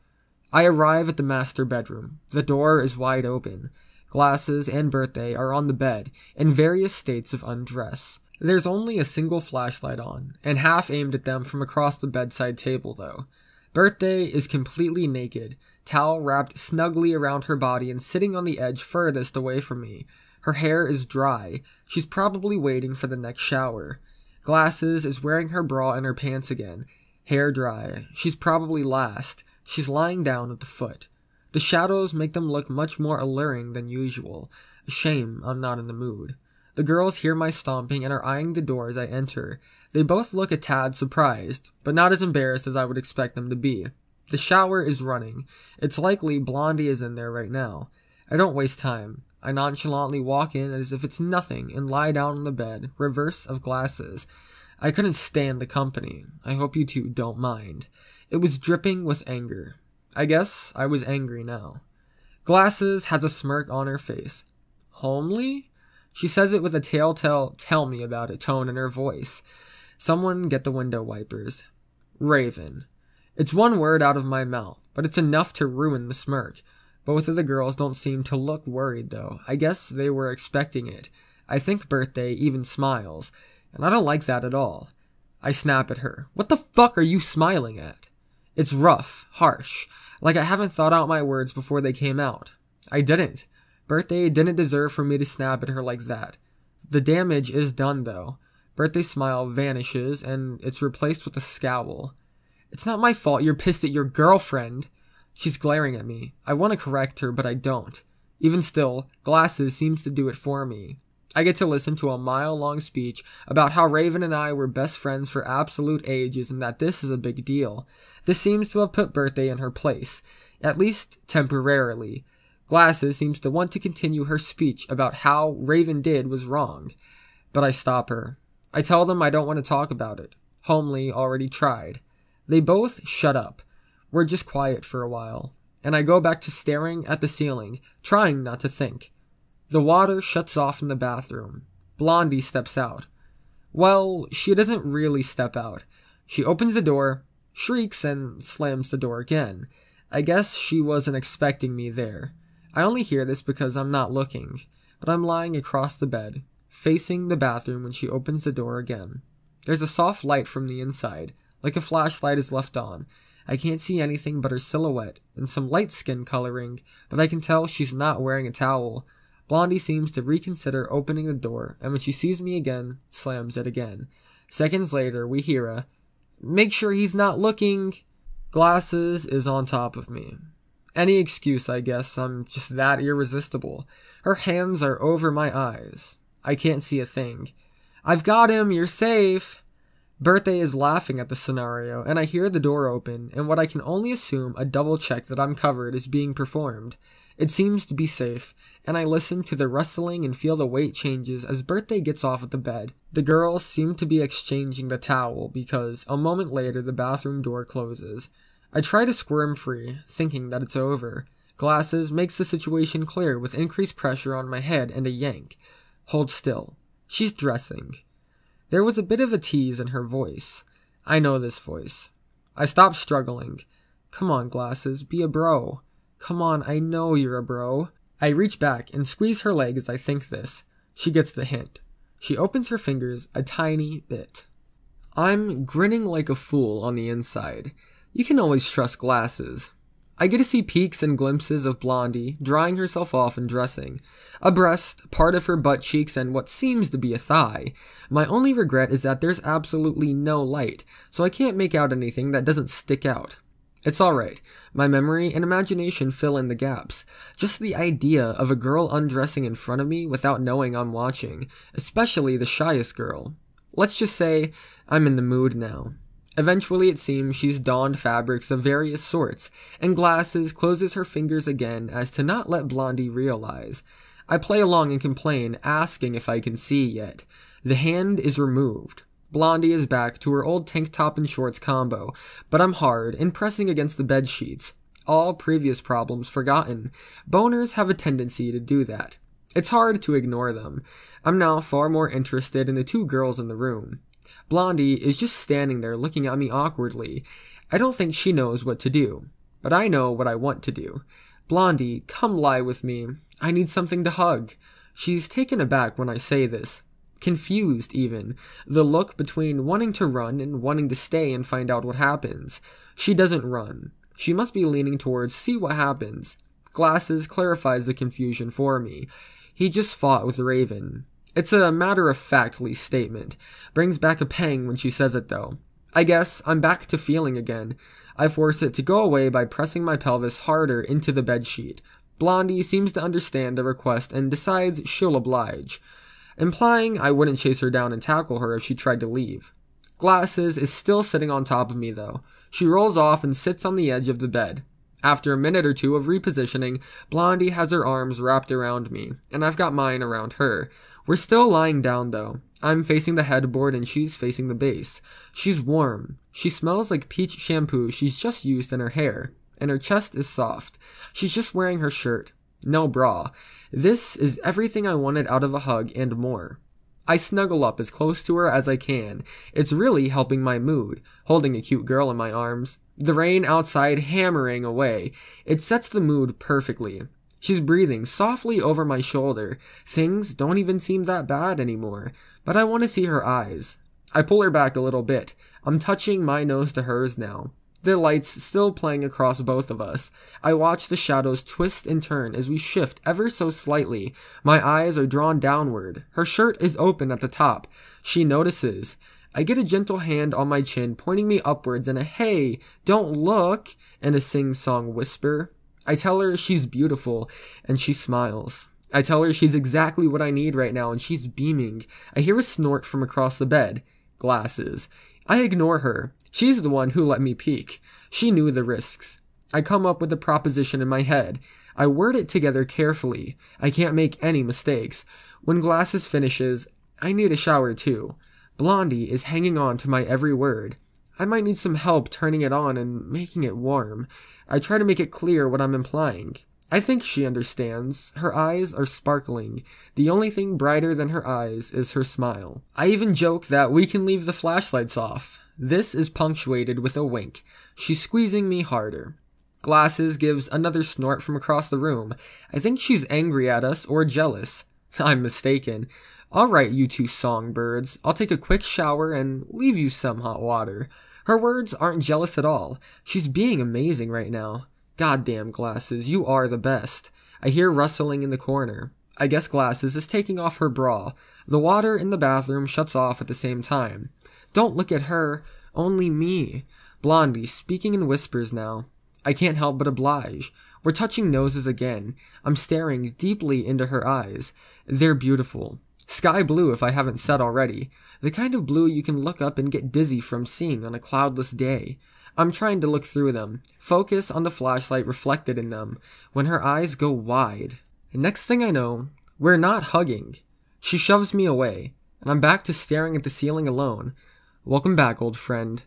S1: I arrive at the master bedroom. The door is wide open. Glasses and Birthday are on the bed, in various states of undress. There's only a single flashlight on, and half aimed at them from across the bedside table, though. Birthday is completely naked, towel wrapped snugly around her body and sitting on the edge furthest away from me. Her hair is dry. She's probably waiting for the next shower. Glasses is wearing her bra and her pants again. Hair dry. She's probably last. She's lying down at the foot. The shadows make them look much more alluring than usual. A shame I'm not in the mood. The girls hear my stomping and are eyeing the door as I enter. They both look a tad surprised, but not as embarrassed as I would expect them to be. The shower is running. It's likely Blondie is in there right now. I don't waste time. I nonchalantly walk in as if it's nothing and lie down on the bed, reverse of Glasses. I couldn't stand the company. I hope you two don't mind. It was dripping with anger. I guess I was angry now. Glasses has a smirk on her face. Homely? She says it with a telltale tell me about it tone in her voice. Someone get the window wipers. Raven. It's one word out of my mouth, but it's enough to ruin the smirk. Both of the girls don't seem to look worried, though. I guess they were expecting it. I think Birthday even smiles, and I don't like that at all. I snap at her. What the fuck are you smiling at? It's rough, harsh, like I haven't thought out my words before they came out. I didn't. Birthday didn't deserve for me to snap at her like that. The damage is done, though. Birthday's smile vanishes, and it's replaced with a scowl. It's not my fault you're pissed at your girlfriend. She's glaring at me. I want to correct her, but I don't. Even still, Glasses seems to do it for me. I get to listen to a mile-long speech about how Raven and I were best friends for absolute ages and that this is a big deal. This seems to have put Birthday in her place, at least temporarily. Glasses seems to want to continue her speech about how Raven did was wrong. But I stop her. I tell them I don't want to talk about it. Homely already tried. They both shut up. We're just quiet for a while, and I go back to staring at the ceiling, trying not to think. The water shuts off in the bathroom. Blondie steps out. Well, she doesn't really step out. She opens the door, shrieks, and slams the door again. I guess she wasn't expecting me there. I only hear this because I'm not looking, but I'm lying across the bed, facing the bathroom when she opens the door again. There's a soft light from the inside, like a flashlight is left on. I can't see anything but her silhouette and some light skin coloring, but I can tell she's not wearing a towel. Blondie seems to reconsider opening the door, and when she sees me again, slams it again. Seconds later, we hear a, "Make sure he's not looking." Glasses is on top of me. Any excuse, I guess. I'm just that irresistible. Her hands are over my eyes. I can't see a thing. "I've got him, you're safe." Birthday is laughing at the scenario, and I hear the door open, and what I can only assume a double check that I'm covered is being performed. It seems to be safe, and I listen to the rustling and feel the weight changes as Birthday gets off of the bed. The girls seem to be exchanging the towel because, a moment later, the bathroom door closes. I try to squirm free, thinking that it's over. Glasses makes the situation clear with increased pressure on my head and a yank. Hold still. She's dressing. There was a bit of a tease in her voice. I know this voice. I stop struggling. Come on, Glasses, be a bro. Come on, I know you're a bro. I reach back and squeeze her leg as I think this. She gets the hint. She opens her fingers a tiny bit. I'm grinning like a fool on the inside. You can always trust Glasses. I get to see peeks and glimpses of Blondie, drying herself off and dressing. A breast, part of her butt cheeks, and what seems to be a thigh. My only regret is that there's absolutely no light, so I can't make out anything that doesn't stick out. It's alright. My memory and imagination fill in the gaps. Just the idea of a girl undressing in front of me without knowing I'm watching, especially the shyest girl. Let's just say I'm in the mood now. Eventually, it seems she's donned fabrics of various sorts, and Glasses closes her fingers again as to not let Blondie realize. I play along and complain, asking if I can see yet. The hand is removed. Blondie is back to her old tank top and shorts combo, but I'm hard and pressing against the bed sheets. All previous problems forgotten. Boners have a tendency to do that. It's hard to ignore them. I'm now far more interested in the two girls in the room. Blondie is just standing there looking at me awkwardly. I don't think she knows what to do, but I know what I want to do. Blondie, come lie with me. I need something to hug. She's taken aback when I say this. Confused, even. The look between wanting to run and wanting to stay and find out what happens. She doesn't run. She must be leaning towards see what happens. Glasses clarifies the confusion for me. He just fought with Raven. It's a matter-of-factly statement. Brings back a pang when she says it, though. I guess I'm back to feeling again. I force it to go away by pressing my pelvis harder into the bedsheet. Blondie seems to understand the request and decides she'll oblige, implying I wouldn't chase her down and tackle her if she tried to leave. Glasses is still sitting on top of me, though. She rolls off and sits on the edge of the bed. After a minute or two of repositioning, Blondie has her arms wrapped around me, and I've got mine around her. We're still lying down though. I'm facing the headboard and she's facing the base. She's warm. She smells like peach shampoo she's just used in her hair, and her chest is soft. She's just wearing her shirt. No bra. This is everything I wanted out of a hug and more. I snuggle up as close to her as I can. It's really helping my mood, holding a cute girl in my arms. The rain outside hammering away. It sets the mood perfectly. She's breathing softly over my shoulder. Things don't even seem that bad anymore, but I want to see her eyes. I pull her back a little bit. I'm touching my nose to hers now. The lights still playing across both of us. I watch the shadows twist and turn as we shift ever so slightly. My eyes are drawn downward. Her shirt is open at the top. She notices. I get a gentle hand on my chin, pointing me upwards and a "Hey, don't look," and a sing-song whisper. I tell her she's beautiful, and she smiles. I tell her she's exactly what I need right now, and she's beaming. I hear a snort from across the bed. Glasses. I ignore her. She's the one who let me peek. She knew the risks. I come up with a proposition in my head. I word it together carefully. I can't make any mistakes. When Glasses finishes, I need a shower too. Blondie is hanging on to my every word. I might need some help turning it on and making it warm. I try to make it clear what I'm implying. I think she understands. Her eyes are sparkling. The only thing brighter than her eyes is her smile. I even joke that we can leave the flashlights off. This is punctuated with a wink. She's squeezing me harder. Glasses gives another snort from across the room. I think she's angry at us or jealous. I'm mistaken. Alright, you two songbirds. I'll take a quick shower and leave you some hot water. Her words aren't jealous at all. She's being amazing right now. Goddamn, Glasses, you are the best. I hear rustling in the corner. I guess Glasses is taking off her bra. The water in the bathroom shuts off at the same time. Don't look at her, only me. Blondie speaking in whispers now. I can't help but oblige. We're touching noses again. I'm staring deeply into her eyes. They're beautiful. Sky blue if I haven't said already. The kind of blue you can look up and get dizzy from seeing on a cloudless day. I'm trying to look through them, focus on the flashlight reflected in them, when her eyes go wide. And next thing I know, we're not hugging. She shoves me away, and I'm back to staring at the ceiling alone. Welcome back, old friend.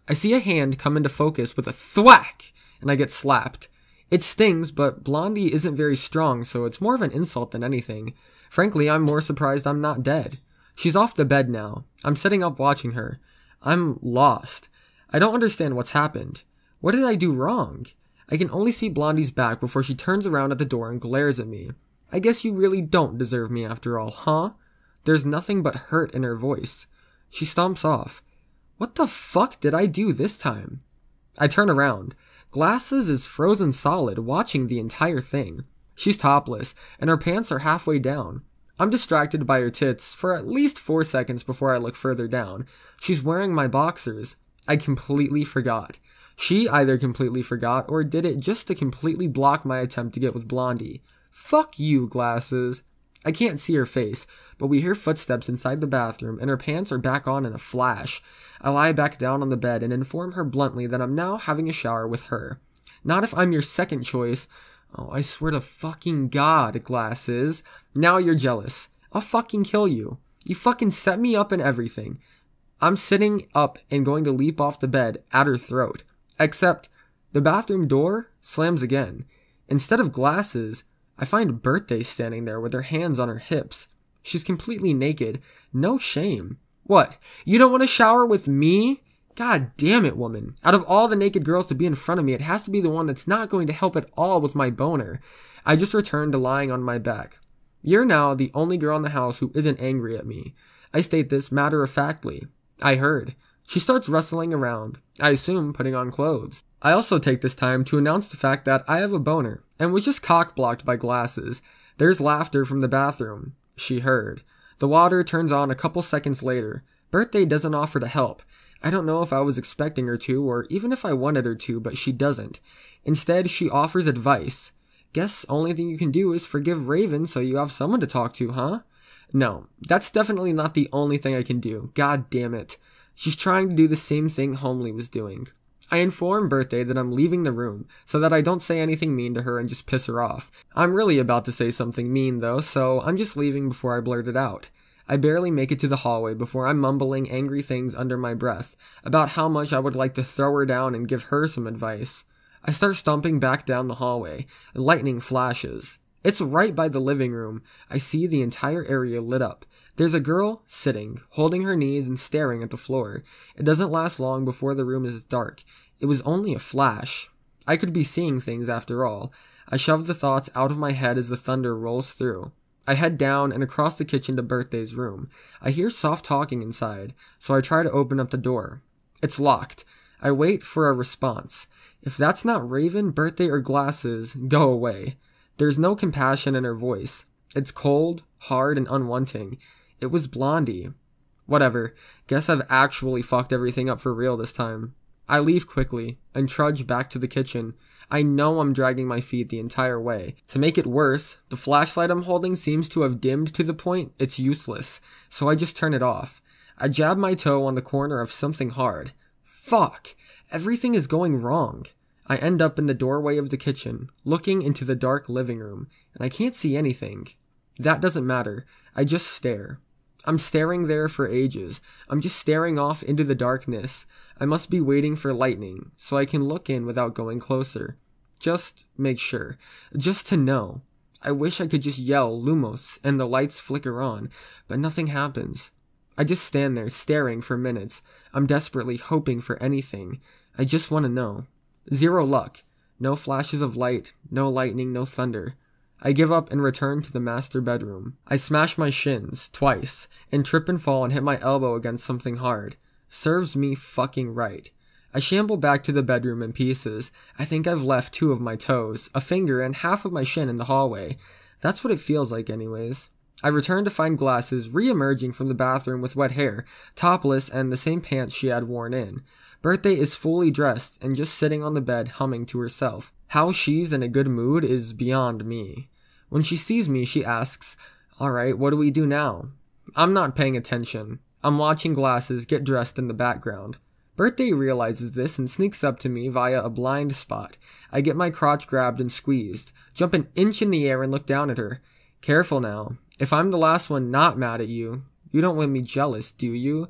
S1: I see a hand come into focus with a thwack, and I get slapped. It stings, but Blondie isn't very strong, so it's more of an insult than anything. Frankly, I'm more surprised I'm not dead. She's off the bed now. I'm sitting up watching her. I'm lost. I don't understand what's happened. What did I do wrong? I can only see Blondie's back before she turns around at the door and glares at me. I guess you really don't deserve me after all, huh? There's nothing but hurt in her voice. She stomps off. What the fuck did I do this time? I turn around. Glasses is frozen solid, watching the entire thing. She's topless, and her pants are halfway down. I'm distracted by her tits for at least 4 seconds before I look further down. She's wearing my boxers. I completely forgot. She either completely forgot or did it just to completely block my attempt to get with Blondie. Fuck you, Glasses. I can't see her face, but we hear footsteps inside the bathroom and her pants are back on in a flash. I lie back down on the bed and inform her bluntly that I'm now having a shower with her. Not if I'm your second choice. Oh, I swear to fucking God, Glasses. Now you're jealous. I'll fucking kill you. You fucking set me up and everything. I'm sitting up and going to leap off the bed at her throat. Except, the bathroom door slams again. Instead of Glasses, I find Birthday standing there with her hands on her hips. She's completely naked. No shame. What? You don't want to shower with me? God damn it, woman. Out of all the naked girls to be in front of me, it has to be the one that's not going to help at all with my boner. I just returned to lying on my back. You're now the only girl in the house who isn't angry at me. I state this matter-of-factly. I heard. She starts rustling around, I assume putting on clothes. I also take this time to announce the fact that I have a boner, and was just cock-blocked by Glasses. There's laughter from the bathroom. She heard. The water turns on a couple seconds later. Birthday doesn't offer to help. I don't know if I was expecting her to, or even if I wanted her to, but she doesn't. Instead, she offers advice. Guess only thing you can do is forgive Raven so you have someone to talk to, huh? No, that's definitely not the only thing I can do. God damn it. She's trying to do the same thing Homely was doing. I inform Birthday that I'm leaving the room so that I don't say anything mean to her and just piss her off. I'm really about to say something mean though, so I'm just leaving before I blurt it out. I barely make it to the hallway before I'm mumbling angry things under my breath about how much I would like to throw her down and give her some advice. I start stomping back down the hallway. Lightning flashes. It's right by the living room. I see the entire area lit up. There's a girl sitting, holding her knees and staring at the floor. It doesn't last long before the room is dark. It was only a flash. I could be seeing things after all. I shove the thoughts out of my head as the thunder rolls through. I head down and across the kitchen to Birthday's room. I hear soft talking inside, so I try to open up the door. It's locked. I wait for a response. If that's not Raven, Birthday, or Glasses, go away. There's no compassion in her voice. It's cold, hard, and unwanting. It was Blondie. Whatever. Guess I've actually fucked everything up for real this time. I leave quickly and trudge back to the kitchen. I know I'm dragging my feet the entire way. To make it worse, the flashlight I'm holding seems to have dimmed to the point it's useless, so I just turn it off. I jab my toe on the corner of something hard. Fuck! Everything is going wrong. I end up in the doorway of the kitchen, looking into the dark living room, and I can't see anything. That doesn't matter. I just stare. I'm staring there for ages. I'm just staring off into the darkness. I must be waiting for lightning, so I can look in without going closer. Just make sure. Just to know. I wish I could just yell Lumos and the lights flicker on, but nothing happens. I just stand there staring for minutes. I'm desperately hoping for anything. I just want to know. Zero luck. No flashes of light, no lightning, no thunder. I give up and return to the master bedroom. I smash my shins, twice, and trip and fall and hit my elbow against something hard. Serves me fucking right. I shamble back to the bedroom in pieces. I think I've left 2 of my toes, a finger, and half of my shin in the hallway. That's what it feels like anyways. I return to find Glasses re-emerging from the bathroom with wet hair, topless, and the same pants she had worn in. Birthday is fully dressed and just sitting on the bed humming to herself. How she's in a good mood is beyond me. When she sees me, she asks, "Alright, what do we do now?" I'm not paying attention. I'm watching Glasses get dressed in the background. Birthday realizes this and sneaks up to me via a blind spot. I get my crotch grabbed and squeezed, jump an inch in the air and look down at her. Careful now. If I'm the last one not mad at you, you don't want me jealous, do you?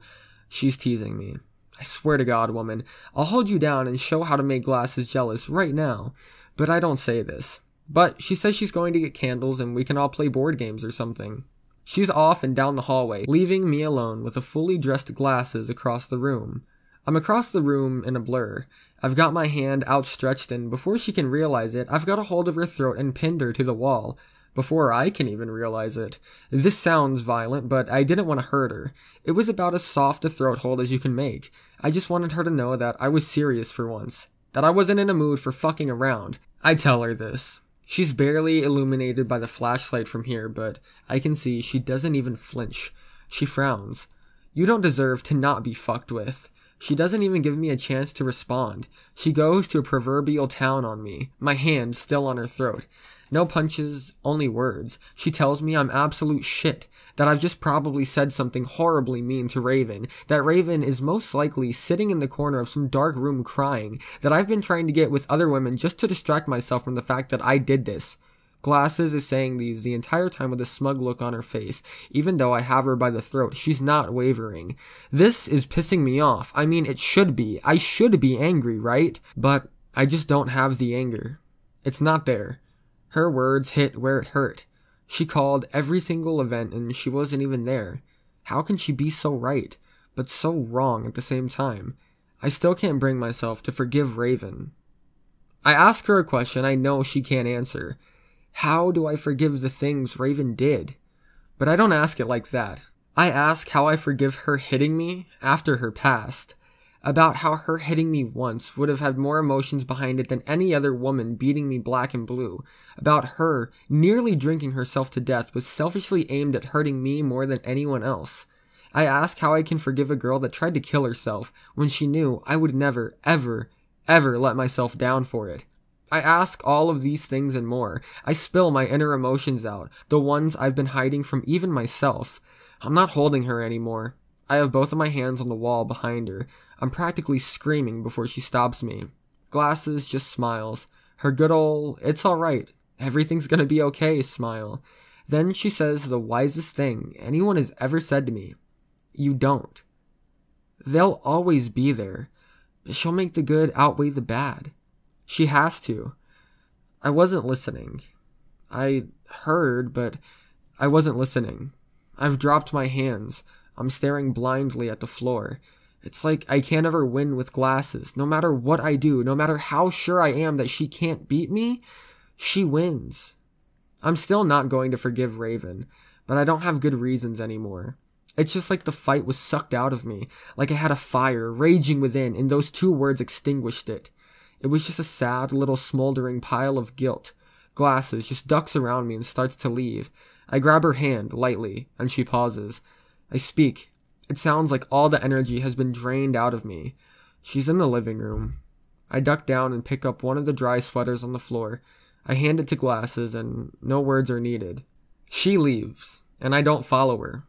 S1: She's teasing me. I swear to God, woman, I'll hold you down and show how to make Glasses jealous right now. But I don't say this. But she says she's going to get candles and we can all play board games or something. She's off and down the hallway, leaving me alone with a fully dressed Glasses across the room. I'm across the room in a blur. I've got my hand outstretched and before she can realize it, I've got a hold of her throat and pinned her to the wall. Before I can even realize it. This sounds violent, but I didn't want to hurt her. It was about as soft a throat hold as you can make. I just wanted her to know that I was serious for once. That I wasn't in a mood for fucking around. I tell her this. She's barely illuminated by the flashlight from here, but I can see she doesn't even flinch. She frowns. You don't deserve to not be fucked with. She doesn't even give me a chance to respond. She goes to a proverbial town on me, my hand still on her throat. No punches, only words. She tells me I'm absolute shit, that I've just probably said something horribly mean to Raven, that Raven is most likely sitting in the corner of some dark room crying, that I've been trying to get with other women just to distract myself from the fact that I did this. Glasses is saying these the entire time with a smug look on her face. Even though I have her by the throat, she's not wavering. This is pissing me off. I mean, it should be. I should be angry, right? But I just don't have the anger. It's not there. Her words hit where it hurt. She called every single event and she wasn't even there. How can she be so right, but so wrong at the same time? I still can't bring myself to forgive Raven. I ask her a question I know she can't answer. How do I forgive the things Raven did? But I don't ask it like that. I ask how I forgive her hitting me after her past. About how her hitting me once would have had more emotions behind it than any other woman beating me black and blue. About her nearly drinking herself to death was selfishly aimed at hurting me more than anyone else. I ask how I can forgive a girl that tried to kill herself when she knew I would never, ever, ever let myself down for it. I ask all of these things and more. I spill my inner emotions out, the ones I've been hiding from even myself. I'm not holding her anymore. I have both of my hands on the wall behind her. I'm practically screaming before she stops me. Glasses just smiles. Her good ol' "it's alright, everything's gonna be okay" smile. Then she says the wisest thing anyone has ever said to me. "You don't. They'll always be there. She'll make the good outweigh the bad. She has to." I wasn't listening. I heard, but I wasn't listening. I've dropped my hands. I'm staring blindly at the floor. It's like I can't ever win with Glasses. No matter what I do, no matter how sure I am that she can't beat me, she wins. I'm still not going to forgive Raven, but I don't have good reasons anymore. It's just like the fight was sucked out of me, like I had a fire raging within, and those two words extinguished it. It was just a sad little smoldering pile of guilt. Glasses just ducks around me and starts to leave. I grab her hand lightly, and she pauses. I speak. It sounds like all the energy has been drained out of me. She's in the living room. I duck down and pick up one of the dry sweaters on the floor. I hand it to Glasses, and no words are needed. She leaves, and I don't follow her.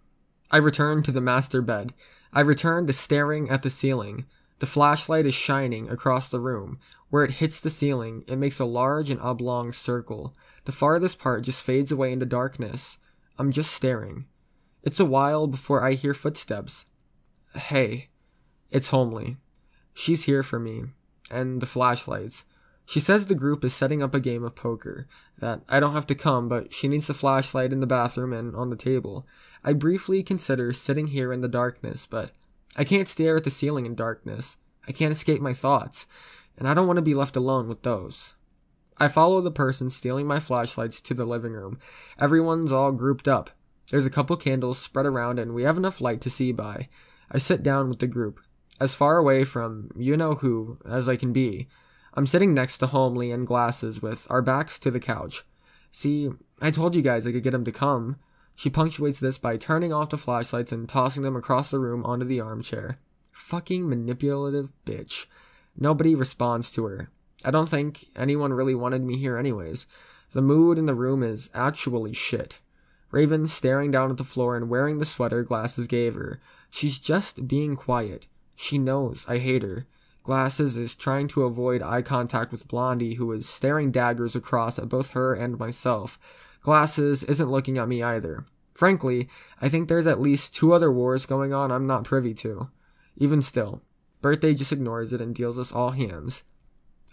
S1: I return to the master bed. I return to staring at the ceiling. The flashlight is shining across the room. Where it hits the ceiling, it makes a large and oblong circle. The farthest part just fades away into darkness. I'm just staring. It's a while before I hear footsteps. Hey, it's Homely. She's here for me, and the flashlights. She says the group is setting up a game of poker, that I don't have to come, but she needs the flashlight in the bathroom and on the table. I briefly consider sitting here in the darkness, but I can't stare at the ceiling in darkness. I can't escape my thoughts, and I don't want to be left alone with those. I follow the person stealing my flashlights to the living room. Everyone's all grouped up. There's a couple candles spread around, and we have enough light to see by. I sit down with the group, as far away from you-know-who as I can be. I'm sitting next to Homely and Glasses with our backs to the couch. See, I told you guys I could get him to come. She punctuates this by turning off the flashlights and tossing them across the room onto the armchair. Fucking manipulative bitch. Nobody responds to her. I don't think anyone really wanted me here anyways. The mood in the room is actually shit. Raven's staring down at the floor and wearing the sweater Glasses gave her. She's just being quiet. She knows I hate her. Glasses is trying to avoid eye contact with Blondie, who is staring daggers across at both her and myself. Glasses isn't looking at me either. Frankly, I think there's at least 2 other wars going on I'm not privy to. Even still, Birthday just ignores it and deals us all hands.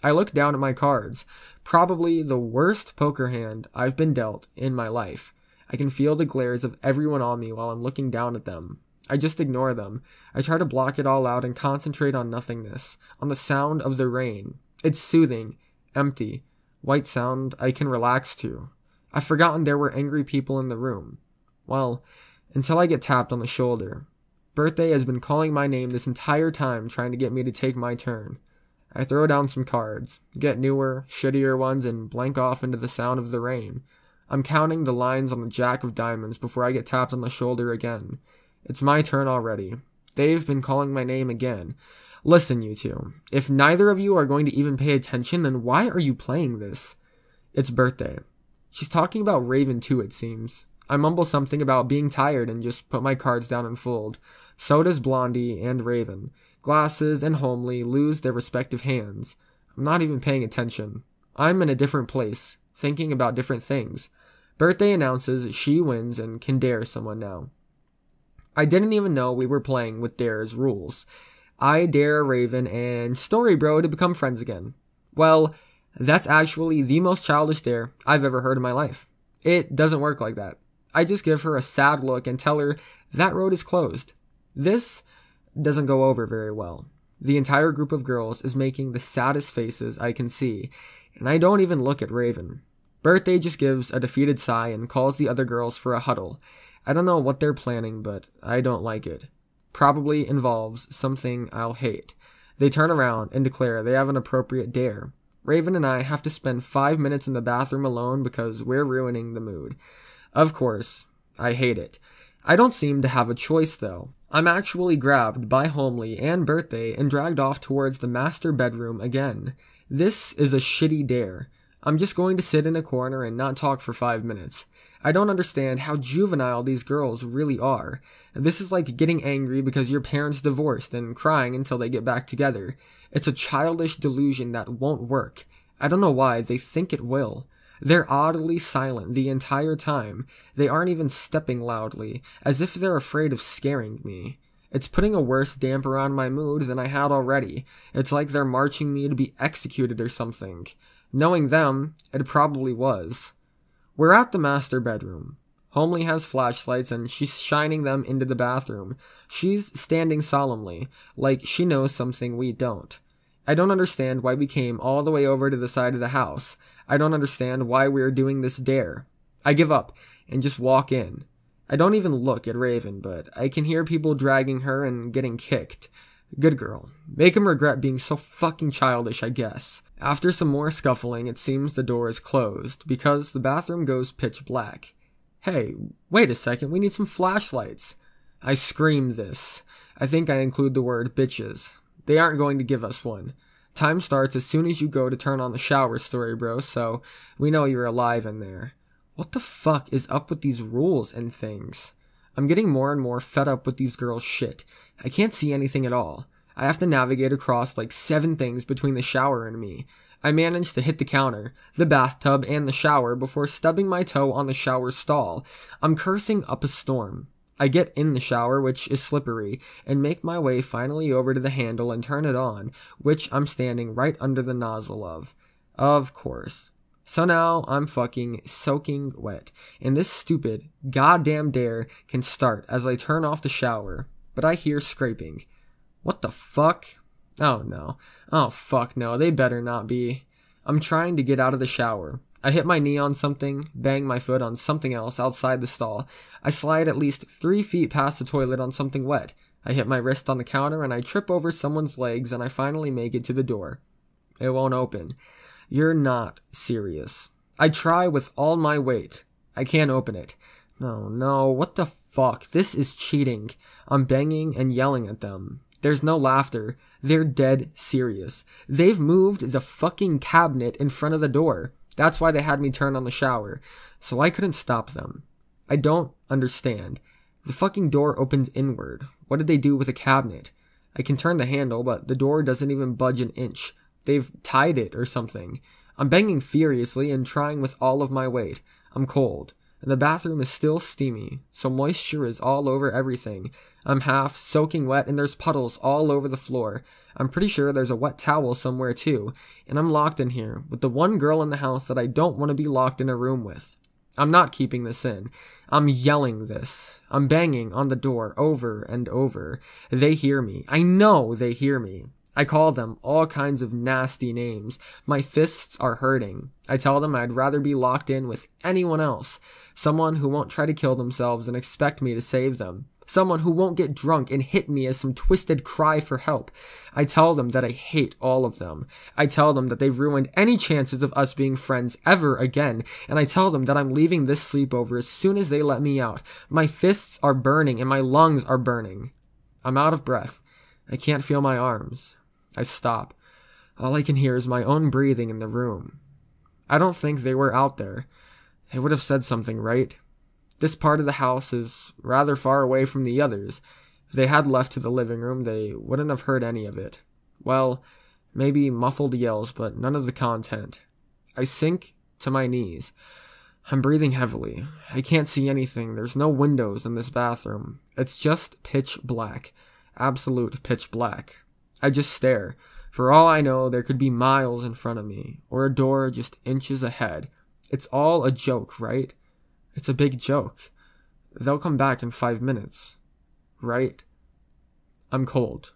S1: I look down at my cards. Probably the worst poker hand I've been dealt in my life. I can feel the glares of everyone on me while I'm looking down at them. I just ignore them. I try to block it all out and concentrate on nothingness, on the sound of the rain. It's soothing, empty, white sound I can relax to. I've forgotten there were angry people in the room. Well, until I get tapped on the shoulder. Birthday has been calling my name this entire time, trying to get me to take my turn. I throw down some cards, get newer, shittier ones, and blank off into the sound of the rain. I'm counting the lines on the Jack of Diamonds before I get tapped on the shoulder again. It's my turn already. They've been calling my name again. Listen, you two. If neither of you are going to even pay attention, then why are you playing this? It's Birthday. She's talking about Raven too, it seems. I mumble something about being tired and just put my cards down and fold. So does Blondie and Raven. Glasses and Homely lose their respective hands. I'm not even paying attention. I'm in a different place, thinking about different things. Birthday announces she wins and can dare someone now. I didn't even know we were playing with Dare's rules. I dare Raven and Storybro to become friends again. Well, that's actually the most childish dare I've ever heard in my life. It doesn't work like that. I just give her a sad look and tell her that road is closed. This doesn't go over very well. The entire group of girls is making the saddest faces I can see, and I don't even look at Raven. Birthday just gives a defeated sigh and calls the other girls for a huddle. I don't know what they're planning, but I don't like it. Probably involves something I'll hate. They turn around and declare they have an appropriate dare. Raven and I have to spend 5 minutes in the bathroom alone because we're ruining the mood. Of course, I hate it. I don't seem to have a choice, though. I'm actually grabbed by Homely and Birthday and dragged off towards the master bedroom again. This is a shitty dare. I'm just going to sit in a corner and not talk for 5 minutes. I don't understand how juvenile these girls really are. This is like getting angry because your parents divorced and crying until they get back together. It's a childish delusion that won't work. I don't know why they think it will. They're oddly silent the entire time. They aren't even stepping loudly, as if they're afraid of scaring me. It's putting a worse damper on my mood than I had already. It's like they're marching me to be executed or something. Knowing them, it probably was. We're at the master bedroom. Homely has flashlights and she's shining them into the bathroom. She's standing solemnly, like she knows something we don't. I don't understand why we came all the way over to the side of the house. I don't understand why we are doing this dare. I give up and just walk in. I don't even look at Raven, but I can hear people dragging her and getting kicked. Good girl. Make him regret being so fucking childish, I guess. After some more scuffling, it seems the door is closed, because the bathroom goes pitch black. Hey, wait a second, we need some flashlights. I scream this. I think I include the word bitches. They aren't going to give us one. Time starts as soon as you go to turn on the shower, Storybro, so we know you're alive in there. What the fuck is up with these rules and things? I'm getting more and more fed up with these girls' shit. I can't see anything at all. I have to navigate across like 7 things between the shower and me. I manage to hit the counter, the bathtub, and the shower before stubbing my toe on the shower stall. I'm cursing up a storm. I get in the shower, which is slippery, and make my way finally over to the handle and turn it on, which I'm standing right under the nozzle of. Of course. So now I'm fucking soaking wet, and this stupid, goddamn dare can start as I turn off the shower, but I hear scraping. What the fuck? Oh no. Oh fuck no, they better not be. I'm trying to get out of the shower. I hit my knee on something, bang my foot on something else outside the stall. I slide at least 3 feet past the toilet on something wet. I hit my wrist on the counter and I trip over someone's legs and I finally make it to the door. It won't open. You're not serious. I try with all my weight. I can't open it. No, what the fuck? This is cheating. I'm banging and yelling at them. There's no laughter. They're dead serious. They've moved the fucking cabinet in front of the door. That's why they had me turn on the shower. So I couldn't stop them. I don't understand. The fucking door opens inward. What did they do with a cabinet? I can turn the handle, but the door doesn't even budge an inch. They've tied it or something. I'm banging furiously and trying with all of my weight. I'm cold, and the bathroom is still steamy, so moisture is all over everything. I'm half soaking wet and there's puddles all over the floor. I'm pretty sure there's a wet towel somewhere too, and I'm locked in here with the one girl in the house that I don't want to be locked in a room with. I'm not keeping this in. I'm yelling this. I'm banging on the door over and over. They hear me. I know they hear me. I call them all kinds of nasty names. My fists are hurting. I tell them I'd rather be locked in with anyone else. Someone who won't try to kill themselves and expect me to save them. Someone who won't get drunk and hit me as some twisted cry for help. I tell them that I hate all of them. I tell them that they've ruined any chances of us being friends ever again. And I tell them that I'm leaving this sleepover as soon as they let me out. My fists are burning and my lungs are burning. I'm out of breath. I can't feel my arms. I stop. All I can hear is my own breathing in the room. I don't think they were out there. They would have said something, right? This part of the house is rather far away from the others. If they had left to the living room, they wouldn't have heard any of it. Well, maybe muffled yells, but none of the content. I sink to my knees. I'm breathing heavily. I can't see anything. There's no windows in this bathroom. It's just pitch black. Absolute pitch black. I just stare. For all I know, there could be miles in front of me, or a door just inches ahead. It's all a joke, right? It's a big joke. They'll come back in 5 minutes. Right? I'm cold.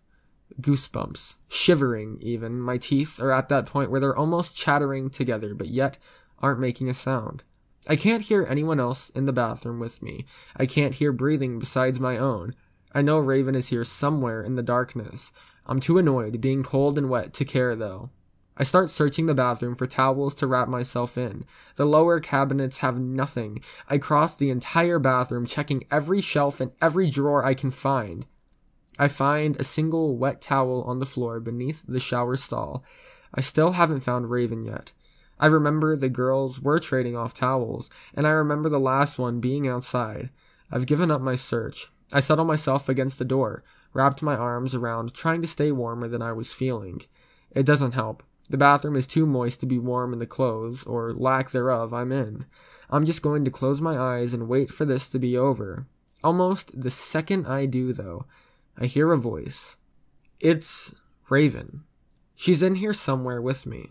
S1: Goosebumps. Shivering, even. My teeth are at that point where they're almost chattering together, but yet aren't making a sound. I can't hear anyone else in the bathroom with me. I can't hear breathing besides my own. I know Raven is here somewhere in the darkness. I'm too annoyed, being cold and wet, to care, though. I start searching the bathroom for towels to wrap myself in. The lower cabinets have nothing. I cross the entire bathroom, checking every shelf and every drawer I can find. I find a single wet towel on the floor beneath the shower stall. I still haven't found Raven yet. I remember the girls were trading off towels, and I remember the last one being outside. I've given up my search. I settled myself against the door, wrapped my arms around, trying to stay warmer than I was feeling. It doesn't help. The bathroom is too moist to be warm in the clothes, or lack thereof, I'm in. I'm just going to close my eyes and wait for this to be over. Almost the second I do, though, I hear a voice. It's Raven. She's in here somewhere with me.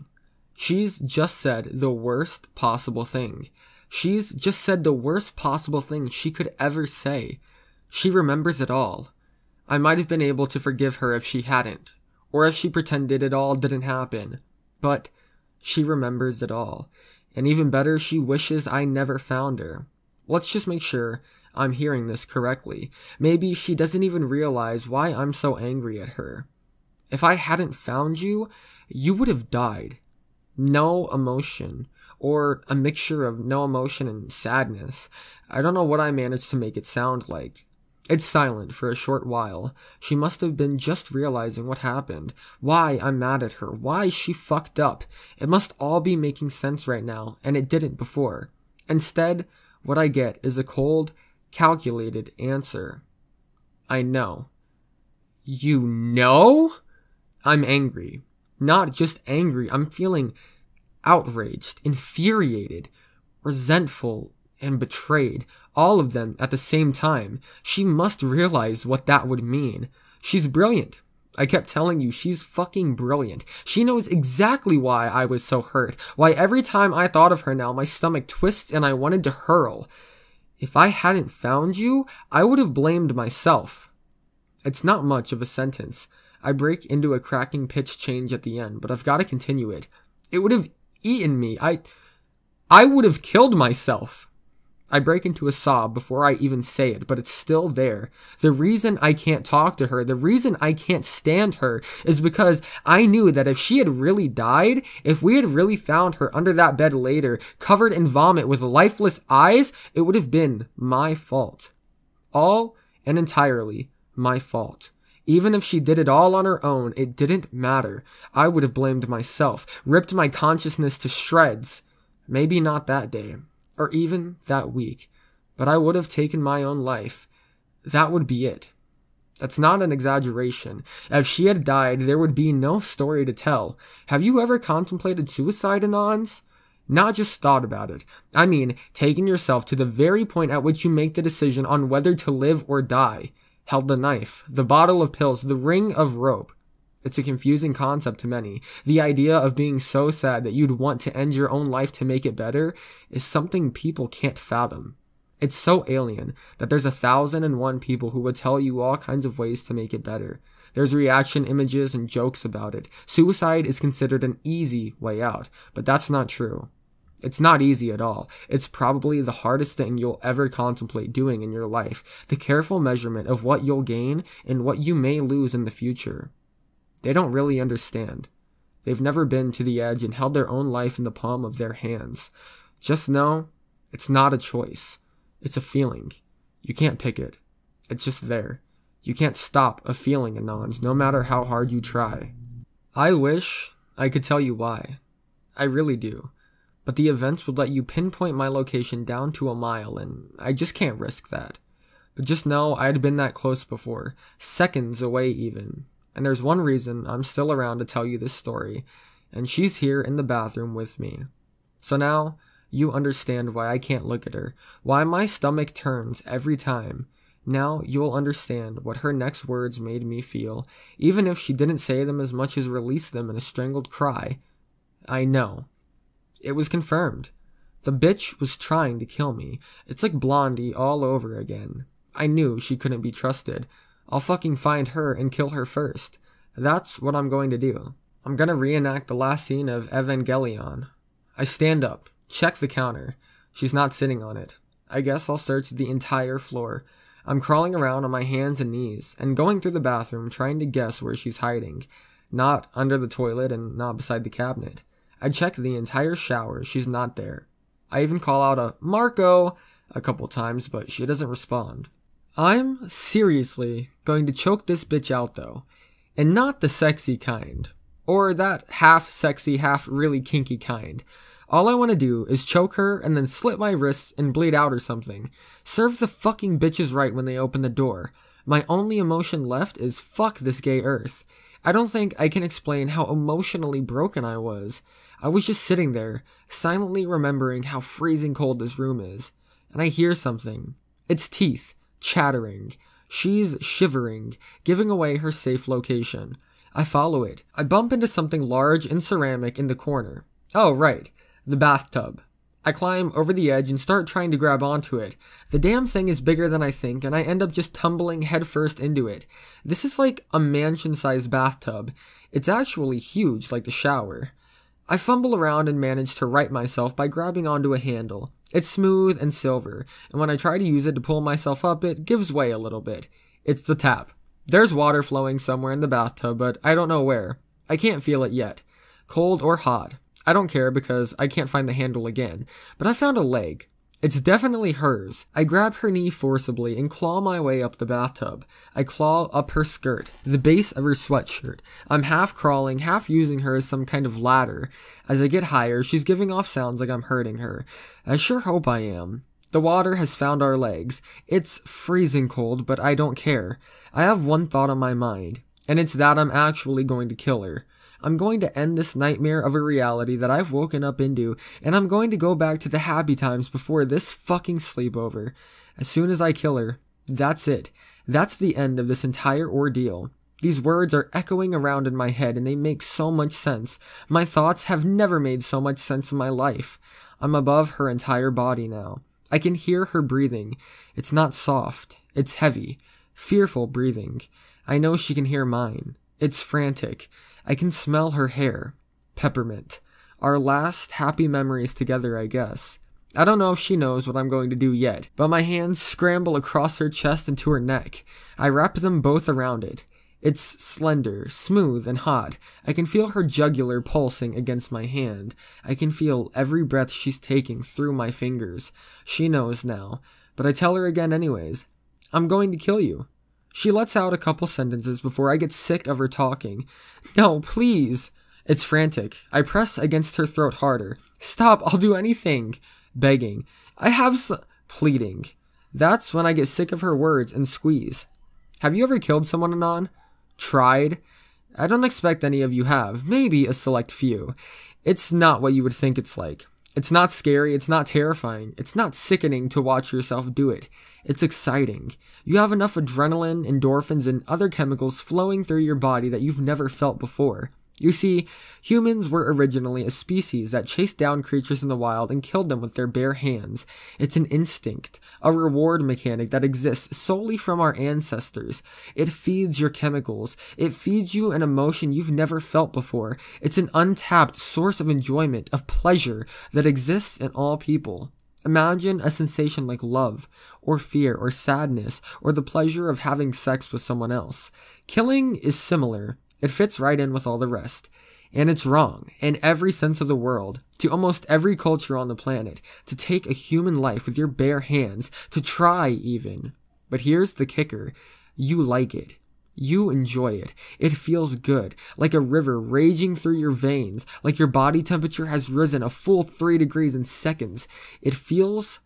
S1: She's just said the worst possible thing. She's just said the worst possible thing she could ever say. She remembers it all. I might have been able to forgive her if she hadn't, or if she pretended it all didn't happen. But she remembers it all. And even better, she wishes I never found her. Let's just make sure I'm hearing this correctly. Maybe she doesn't even realize why I'm so angry at her. If I hadn't found you, you would have died. No emotion, or a mixture of no emotion and sadness. I don't know what I managed to make it sound like. It's silent for a short while. She must have been just realizing what happened, why I'm mad at her, why she fucked up. It must all be making sense right now, and it didn't before. Instead, what I get is a cold, calculated answer. I know. You know? I'm angry. Not just angry, I'm feeling outraged, infuriated, resentful, and betrayed. All of them at the same time. She must realize what that would mean. She's brilliant. I kept telling you, she's fucking brilliant. She knows exactly why I was so hurt. Why every time I thought of her now, my stomach twists and I wanted to hurl. If I hadn't found you, I would have blamed myself. It's not much of a sentence. I break into a cracking pitch change at the end, but I've got to continue it. It would have eaten me. I would have killed myself. I break into a sob before I even say it, but it's still there. The reason I can't talk to her, the reason I can't stand her, is because I knew that if she had really died, if we had really found her under that bed later, covered in vomit with lifeless eyes, it would have been my fault. All and entirely my fault. Even if she did it all on her own, it didn't matter. I would have blamed myself, ripped my consciousness to shreds. Maybe not that day, or even that week, but I would have taken my own life. That would be it. That's not an exaggeration. If she had died, there would be no story to tell. Have you ever contemplated suicide, Anons? Not just thought about it. I mean, taking yourself to the very point at which you make the decision on whether to live or die. Held the knife, the bottle of pills, the ring of rope. It's a confusing concept to many. The idea of being so sad that you'd want to end your own life to make it better is something people can't fathom. It's so alien that there's 1,001 people who would tell you all kinds of ways to make it better. There's reaction images and jokes about it. Suicide is considered an easy way out, but that's not true. It's not easy at all. It's probably the hardest thing you'll ever contemplate doing in your life. The careful measurement of what you'll gain and what you may lose in the future. They don't really understand. They've never been to the edge and held their own life in the palm of their hands. Just know, it's not a choice. It's a feeling. You can't pick it. It's just there. You can't stop a feeling, Anons, no matter how hard you try. I wish I could tell you why. I really do. But the events would let you pinpoint my location down to a mile, and I just can't risk that. But just know I had been that close before, seconds away even. And there's one reason I'm still around to tell you this story, and she's here in the bathroom with me. So now, you understand why I can't look at her, why my stomach turns every time. Now you'll understand what her next words made me feel, even if she didn't say them as much as release them in a strangled cry. I know. It was confirmed. The bitch was trying to kill me. It's like Blondie all over again. I knew she couldn't be trusted. I'll fucking find her and kill her first. That's what I'm going to do. I'm gonna reenact the last scene of Evangelion. I stand up, check the counter. She's not sitting on it. I guess I'll search the entire floor. I'm crawling around on my hands and knees, and going through the bathroom trying to guess where she's hiding. Not under the toilet and not beside the cabinet. I check the entire shower, she's not there. I even call out a Marco a couple times, but she doesn't respond. I'm seriously going to choke this bitch out though, and not the sexy kind, or that half sexy, half really kinky kind. All I want to do is choke her and then slit my wrists and bleed out or something. Serve the fucking bitches right when they open the door. My only emotion left is fuck this gay earth. I don't think I can explain how emotionally broken I was. I was just sitting there, silently remembering how freezing cold this room is. And I hear something. It's teeth, chattering. She's shivering, giving away her safe location. I follow it. I bump into something large and ceramic in the corner. Oh, right. The bathtub. I climb over the edge and start trying to grab onto it. The damn thing is bigger than I think, and I end up just tumbling headfirst into it. This is like a mansion-sized bathtub. It's actually huge, like the shower. I fumble around and manage to right myself by grabbing onto a handle. It's smooth and silver, and when I try to use it to pull myself up, it gives way a little bit. It's the tap. There's water flowing somewhere in the bathtub, but I don't know where. I can't feel it yet. Cold or hot. I don't care because I can't find the handle again, but I found a leg. It's definitely hers. I grab her knee forcibly and claw my way up the bathtub. I claw up her skirt, the base of her sweatshirt. I'm half crawling, half using her as some kind of ladder. As I get higher, she's giving off sounds like I'm hurting her. I sure hope I am. The water has found our legs. It's freezing cold, but I don't care. I have one thought on my mind, and it's that I'm actually going to kill her. I'm going to end this nightmare of a reality that I've woken up into, and I'm going to go back to the happy times before this fucking sleepover. As soon as I kill her, that's it. That's the end of this entire ordeal. These words are echoing around in my head, and they make so much sense. My thoughts have never made so much sense in my life. I'm above her entire body now. I can hear her breathing. It's not soft. It's heavy. Fearful breathing. I know she can hear mine. It's frantic. I can smell her hair. Peppermint. Our last happy memories together, I guess. I don't know if she knows what I'm going to do yet, but my hands scramble across her chest and to her neck. I wrap them both around it. It's slender, smooth, and hot. I can feel her jugular pulsing against my hand. I can feel every breath she's taking through my fingers. She knows now, but I tell her again anyways. I'm going to kill you. She lets out a couple sentences before I get sick of her talking. No, please. It's frantic. I press against her throat harder. Stop, I'll do anything. Begging. Pleading. That's when I get sick of her words and squeeze. Have you ever killed someone, Anon? Tried? I don't expect any of you have. Maybe a select few. It's not what you would think it's like. It's not scary, it's not terrifying, it's not sickening to watch yourself do it. It's exciting. You have enough adrenaline, endorphins, and other chemicals flowing through your body that you've never felt before. You see, humans were originally a species that chased down creatures in the wild and killed them with their bare hands. It's an instinct, a reward mechanic that exists solely from our ancestors. It feeds your chemicals. It feeds you an emotion you've never felt before. It's an untapped source of enjoyment, of pleasure that exists in all people. Imagine a sensation like love, or fear, or sadness, or the pleasure of having sex with someone else. Killing is similar. It fits right in with all the rest. And it's wrong, in every sense of the world, to almost every culture on the planet, to take a human life with your bare hands, to try even. But here's the kicker. You like it. You enjoy it. It feels good, like a river raging through your veins, like your body temperature has risen a full 3 degrees in seconds. It feels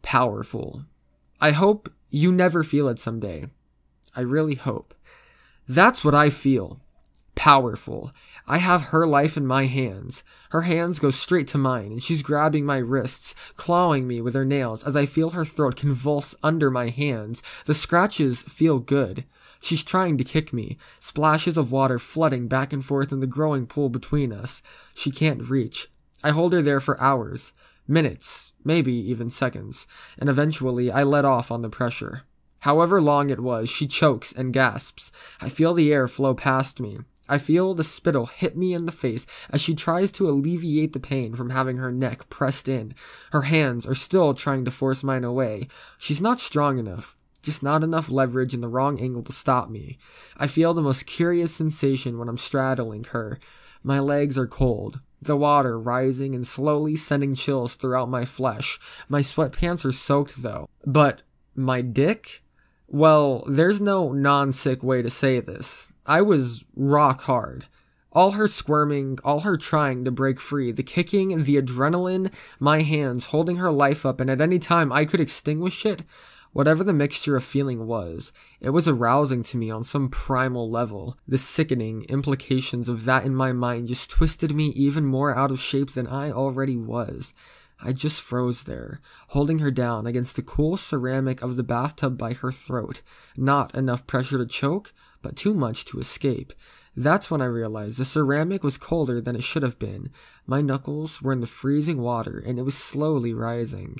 S1: powerful. I hope you never feel it someday. I really hope. That's what I feel. Powerful. I have her life in my hands. Her hands go straight to mine, and she's grabbing my wrists, clawing me with her nails as I feel her throat convulse under my hands. The scratches feel good. She's trying to kick me, splashes of water flooding back and forth in the growing pool between us. She can't reach. I hold her there for hours, minutes, maybe even seconds, and eventually I let off on the pressure. However long it was, she chokes and gasps. I feel the air flow past me. I feel the spittle hit me in the face as she tries to alleviate the pain from having her neck pressed in. Her hands are still trying to force mine away. She's not strong enough, just not enough leverage in the wrong angle to stop me. I feel the most curious sensation when I'm straddling her. My legs are cold, the water rising and slowly sending chills throughout my flesh. My sweatpants are soaked though. But my dick? Well, there's no non-sick way to say this. I was rock hard. All her squirming, all her trying to break free, the kicking, the adrenaline, my hands holding her life up, and at any time I could extinguish it. Whatever the mixture of feeling was, it was arousing to me on some primal level. The sickening implications of that in my mind just twisted me even more out of shape than I already was. I just froze there, holding her down against the cool ceramic of the bathtub by her throat. Not enough pressure to choke, but too much to escape. That's when I realized the ceramic was colder than it should have been. My knuckles were in the freezing water, and it was slowly rising.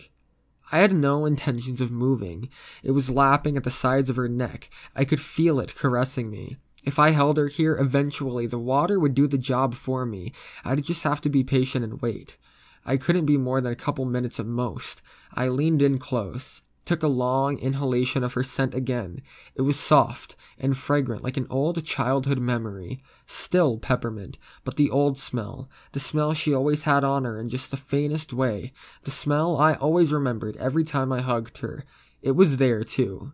S1: I had no intentions of moving. It was lapping at the sides of her neck. I could feel it caressing me. If I held her here, eventually the water would do the job for me. I'd just have to be patient and wait. I couldn't be more than a couple minutes at most. I leaned in close, took a long inhalation of her scent again. It was soft and fragrant like an old childhood memory. Still peppermint, but the old smell. The smell she always had on her in just the faintest way. The smell I always remembered every time I hugged her. It was there, too.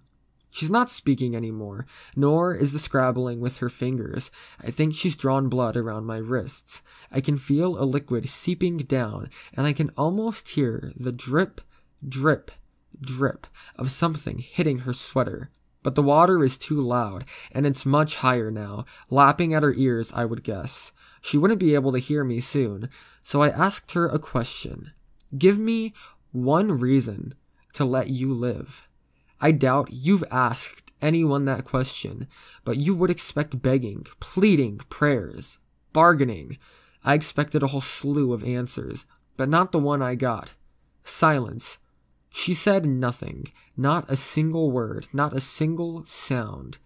S1: She's not speaking anymore, nor is the scrabbling with her fingers. I think she's drawn blood around my wrists. I can feel a liquid seeping down, and I can almost hear the drip, drip, drip of something hitting her sweater. But the water is too loud, and it's much higher now, lapping at her ears, I would guess. She wouldn't be able to hear me soon, so I asked her a question. Give me one reason to let you live. I doubt you've asked anyone that question, but you would expect begging, pleading, prayers, bargaining. I expected a whole slew of answers, but not the one I got. Silence. She said nothing, not a single word, not a single sound.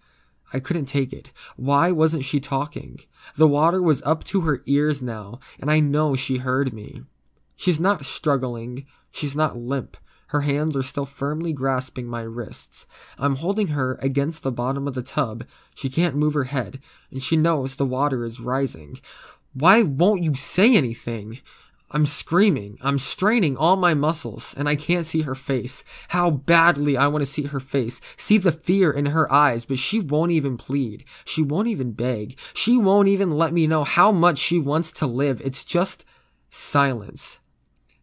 S1: I couldn't take it. Why wasn't she talking? The water was up to her ears now, and I know she heard me. She's not struggling. She's not limp. Her hands are still firmly grasping my wrists. I'm holding her against the bottom of the tub. She can't move her head, and she knows the water is rising. Why won't you say anything? I'm screaming. I'm straining all my muscles, and I can't see her face. How badly I want to see her face, see the fear in her eyes, but she won't even plead. She won't even beg. She won't even let me know how much she wants to live. It's just silence.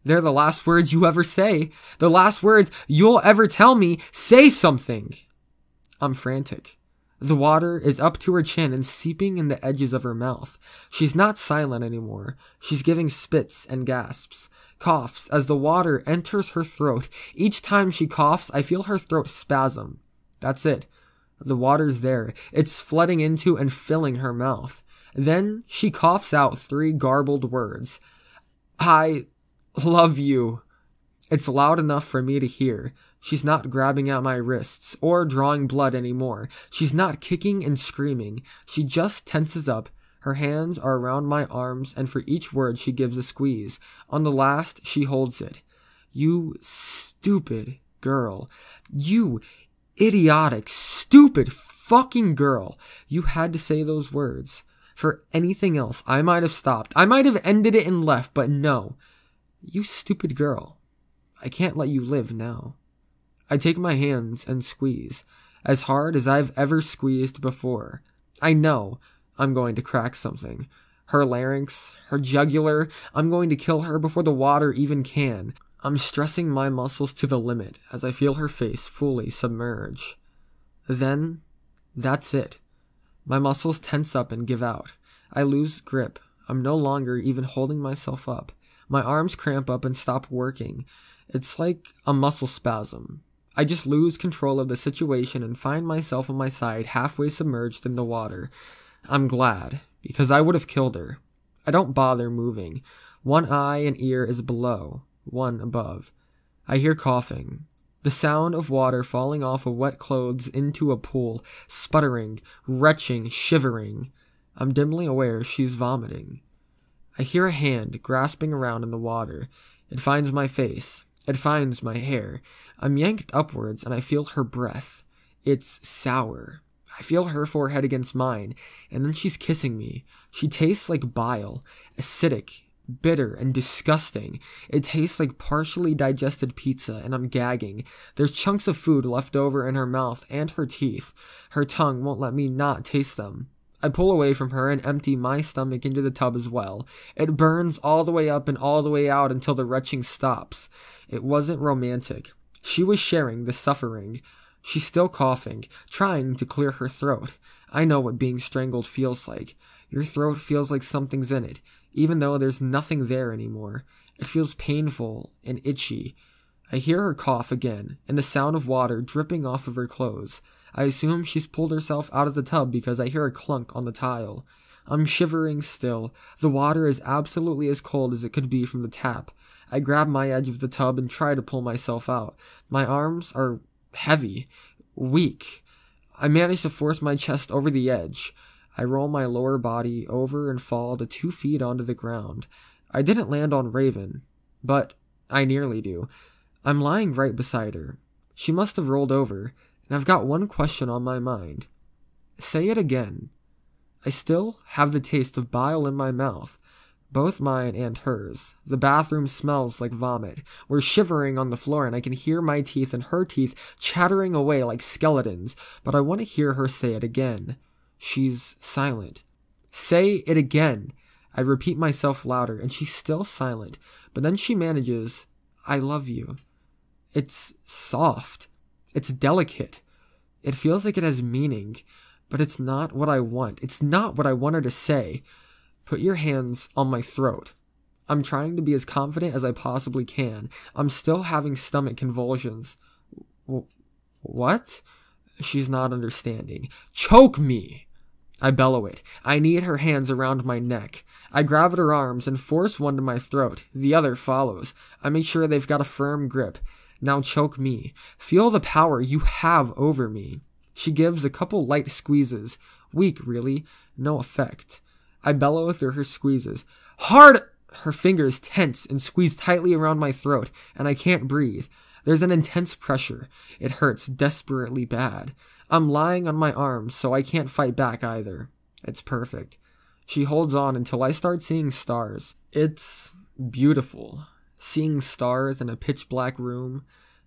S1: They're the last words you ever say. The last words you'll ever tell me. Say something. I'm frantic. The water is up to her chin and seeping in the edges of her mouth. She's not silent anymore. She's giving spits and gasps, coughs as the water enters her throat. Each time she coughs, I feel her throat spasm. That's it. The water's there. It's flooding into and filling her mouth. Then she coughs out 3 garbled words. I love you. It's loud enough for me to hear. She's not grabbing at my wrists or drawing blood anymore. She's not kicking and screaming. She just tenses up. Her hands are around my arms, and for each word she gives a squeeze. On the last, she holds it. You stupid girl. You idiotic, stupid fucking girl. You had to say those words. For anything else, I might have stopped. I might have ended it and left, but no. You stupid girl. I can't let you live now. I take my hands and squeeze, as hard as I've ever squeezed before. I know I'm going to crack something. Her larynx, her jugular, I'm going to kill her before the water even can. I'm stressing my muscles to the limit as I feel her face fully submerge. Then, that's it. My muscles tense up and give out. I lose grip. I'm no longer even holding myself up. My arms cramp up and stop working. It's like a muscle spasm. I just lose control of the situation and find myself on my side, halfway submerged in the water. I'm glad, because I would have killed her. I don't bother moving. One eye and ear is below, one above. I hear coughing. The sound of water falling off of wet clothes into a pool, sputtering, retching, shivering. I'm dimly aware she's vomiting. I hear a hand grasping around in the water. It finds my face. It finds my hair. I'm yanked upwards and I feel her breath. It's sour. I feel her forehead against mine, and then she's kissing me. She tastes like bile, acidic, bitter, and disgusting. It tastes like partially digested pizza, and I'm gagging. There's chunks of food left over in her mouth and her teeth. Her tongue won't let me not taste them. I pull away from her and empty my stomach into the tub as well. It burns all the way up and all the way out until the retching stops. It wasn't romantic. She was sharing the suffering. She's still coughing, trying to clear her throat. I know what being strangled feels like. Your throat feels like something's in it, even though there's nothing there anymore. It feels painful and itchy. I hear her cough again, and the sound of water dripping off of her clothes. I assume she's pulled herself out of the tub because I hear a clunk on the tile. I'm shivering still. The water is absolutely as cold as it could be from the tap. I grab my edge of the tub and try to pull myself out. My arms are heavy, weak. I manage to force my chest over the edge. I roll my lower body over and fall to 2 feet onto the ground. I didn't land on Raven, but I nearly do. I'm lying right beside her. She must have rolled over, and I've got one question on my mind. Say it again. I still have the taste of bile in my mouth, both mine and hers. The bathroom smells like vomit. We're shivering on the floor, and I can hear my teeth and her teeth chattering away like skeletons, but I want to hear her say it again. She's silent. Say it again. I repeat myself louder, and she's still silent, but then she manages, I love you. It's soft. It's delicate. It feels like it has meaning, but it's not what I want. It's not what I want her to say. Put your hands on my throat. I'm trying to be as confident as I possibly can. I'm still having stomach convulsions. What? She's not understanding. Choke me! I bellow it. I need her hands around my neck. I grab at her arms and force one to my throat. The other follows. I make sure they've got a firm grip. Now choke me. Feel the power you have over me. She gives a couple light squeezes. Weak, really. No effect. I bellow through her squeezes. Hard! Her fingers tense and squeeze tightly around my throat, and I can't breathe. There's an intense pressure. It hurts desperately bad. I'm lying on my arms, so I can't fight back either. It's perfect. She holds on until I start seeing stars. It's beautiful. Seeing stars in a pitch-black room.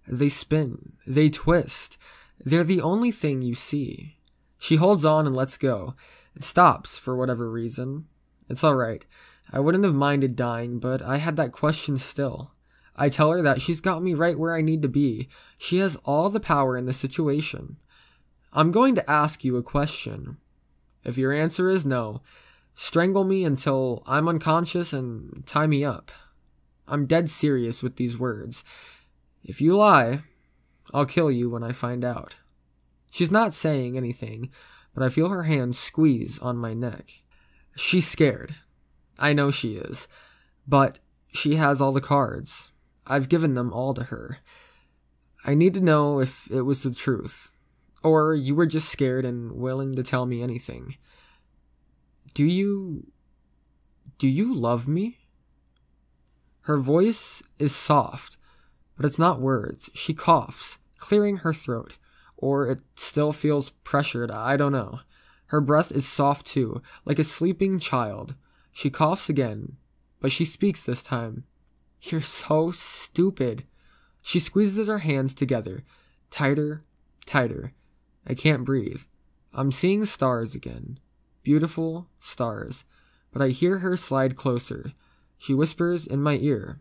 S1: They spin. They twist. They're the only thing you see. She holds on and lets go. It stops for whatever reason. It's alright. I wouldn't have minded dying, but I had that question still. I tell her that she's got me right where I need to be. She has all the power in the situation. I'm going to ask you a question. If your answer is no, strangle me until I'm unconscious and tie me up. I'm dead serious with these words. If you lie, I'll kill you when I find out. She's not saying anything, but I feel her hand squeeze on my neck. She's scared. I know she is. But she has all the cards. I've given them all to her. I need to know if it was the truth. Or you were just scared and willing to tell me anything. Do you love me? Her voice is soft, but it's not words. She coughs, clearing her throat. Or it still feels pressured, I don't know. Her breath is soft too, like a sleeping child. She coughs again, but she speaks this time. You're so stupid. She squeezes her hands together, tighter, tighter. I can't breathe. I'm seeing stars again. Beautiful stars. But I hear her slide closer. She whispers in my ear.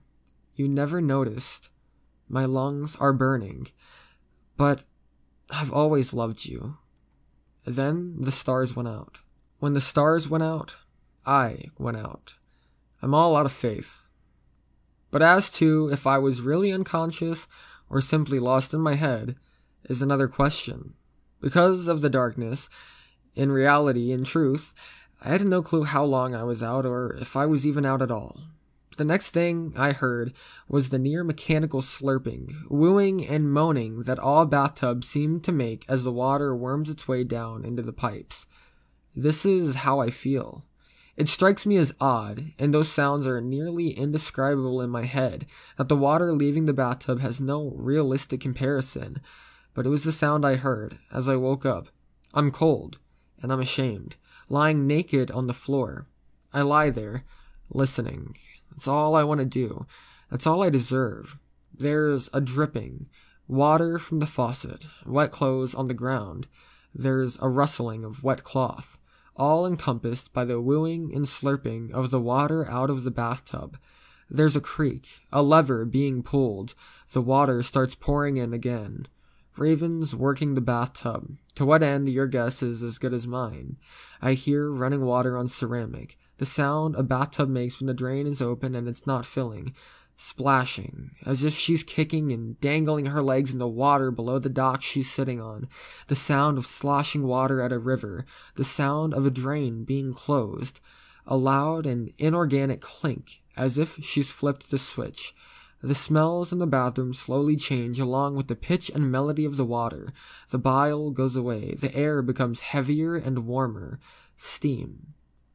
S1: You never noticed. My lungs are burning. But I've always loved you. Then the stars went out. When the stars went out, I went out. I'm all out of faith. But as to if I was really unconscious or simply lost in my head is another question. Because of the darkness, in reality, in truth, I had no clue how long I was out or if I was even out at all. The next thing I heard was the near mechanical slurping, wooing, and moaning that all bathtubs seem to make as the water worms its way down into the pipes. This is how I feel. It strikes me as odd, and those sounds are nearly indescribable in my head, that the water leaving the bathtub has no realistic comparison. But it was the sound I heard as I woke up. I'm cold, and I'm ashamed, lying naked on the floor. I lie there, listening. That's all I want to do. That's all I deserve. There's a dripping, water from the faucet, wet clothes on the ground. There's a rustling of wet cloth. all encompassed by the wooing and slurping of the water out of the bathtub. There's a creak, a lever being pulled. The water starts pouring in again. Ravens working the bathtub. To what end, your guess is as good as mine. I hear running water on ceramic, the sound a bathtub makes when the drain is open and it's not filling. Splashing, as if she's kicking and dangling her legs in the water below the dock she's sitting on. The sound of sloshing water at a river. The sound of a drain being closed. A loud and inorganic clink, as if she's flipped the switch. The smells in the bathroom slowly change along with the pitch and melody of the water. The bile goes away. The air becomes heavier and warmer. Steam.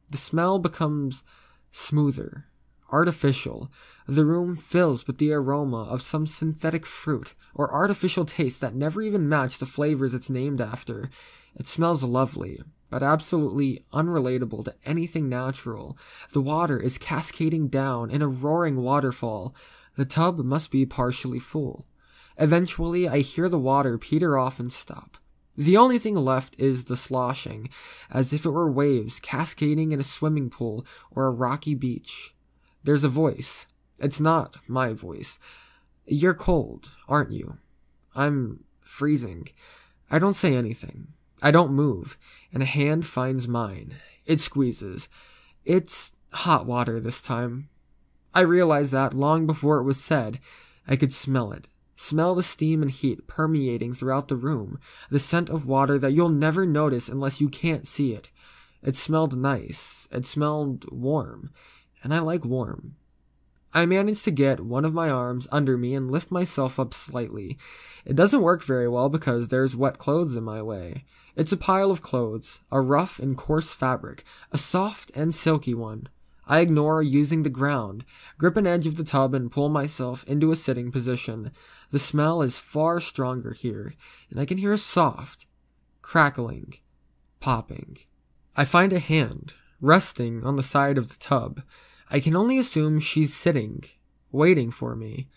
S1: The smell becomes smoother, artificial. The room fills with the aroma of some synthetic fruit or artificial taste that never even match the flavors it's named after. It smells lovely, but absolutely unrelatable to anything natural. The water is cascading down in a roaring waterfall. The tub must be partially full. Eventually, I hear the water peter off and stop. The only thing left is the sloshing, as if it were waves cascading in a swimming pool or a rocky beach. There's a voice. It's not my voice. You're cold, aren't you? I'm freezing. I don't say anything. I don't move, and a hand finds mine. It squeezes. It's hot water this time. I realized that long before it was said. I could smell it. Smell the steam and heat permeating throughout the room. The scent of water that you'll never notice unless you can't see it. It smelled nice. It smelled warm. And I like warm. I managed to get one of my arms under me and lift myself up slightly. It doesn't work very well because there's wet clothes in my way. It's a pile of clothes, a rough and coarse fabric, a soft and silky one. I ignore using the ground, grip an edge of the tub and pull myself into a sitting position. The smell is far stronger here, and I can hear a soft crackling, popping. I find a hand resting on the side of the tub. I can only assume she's sitting, waiting for me.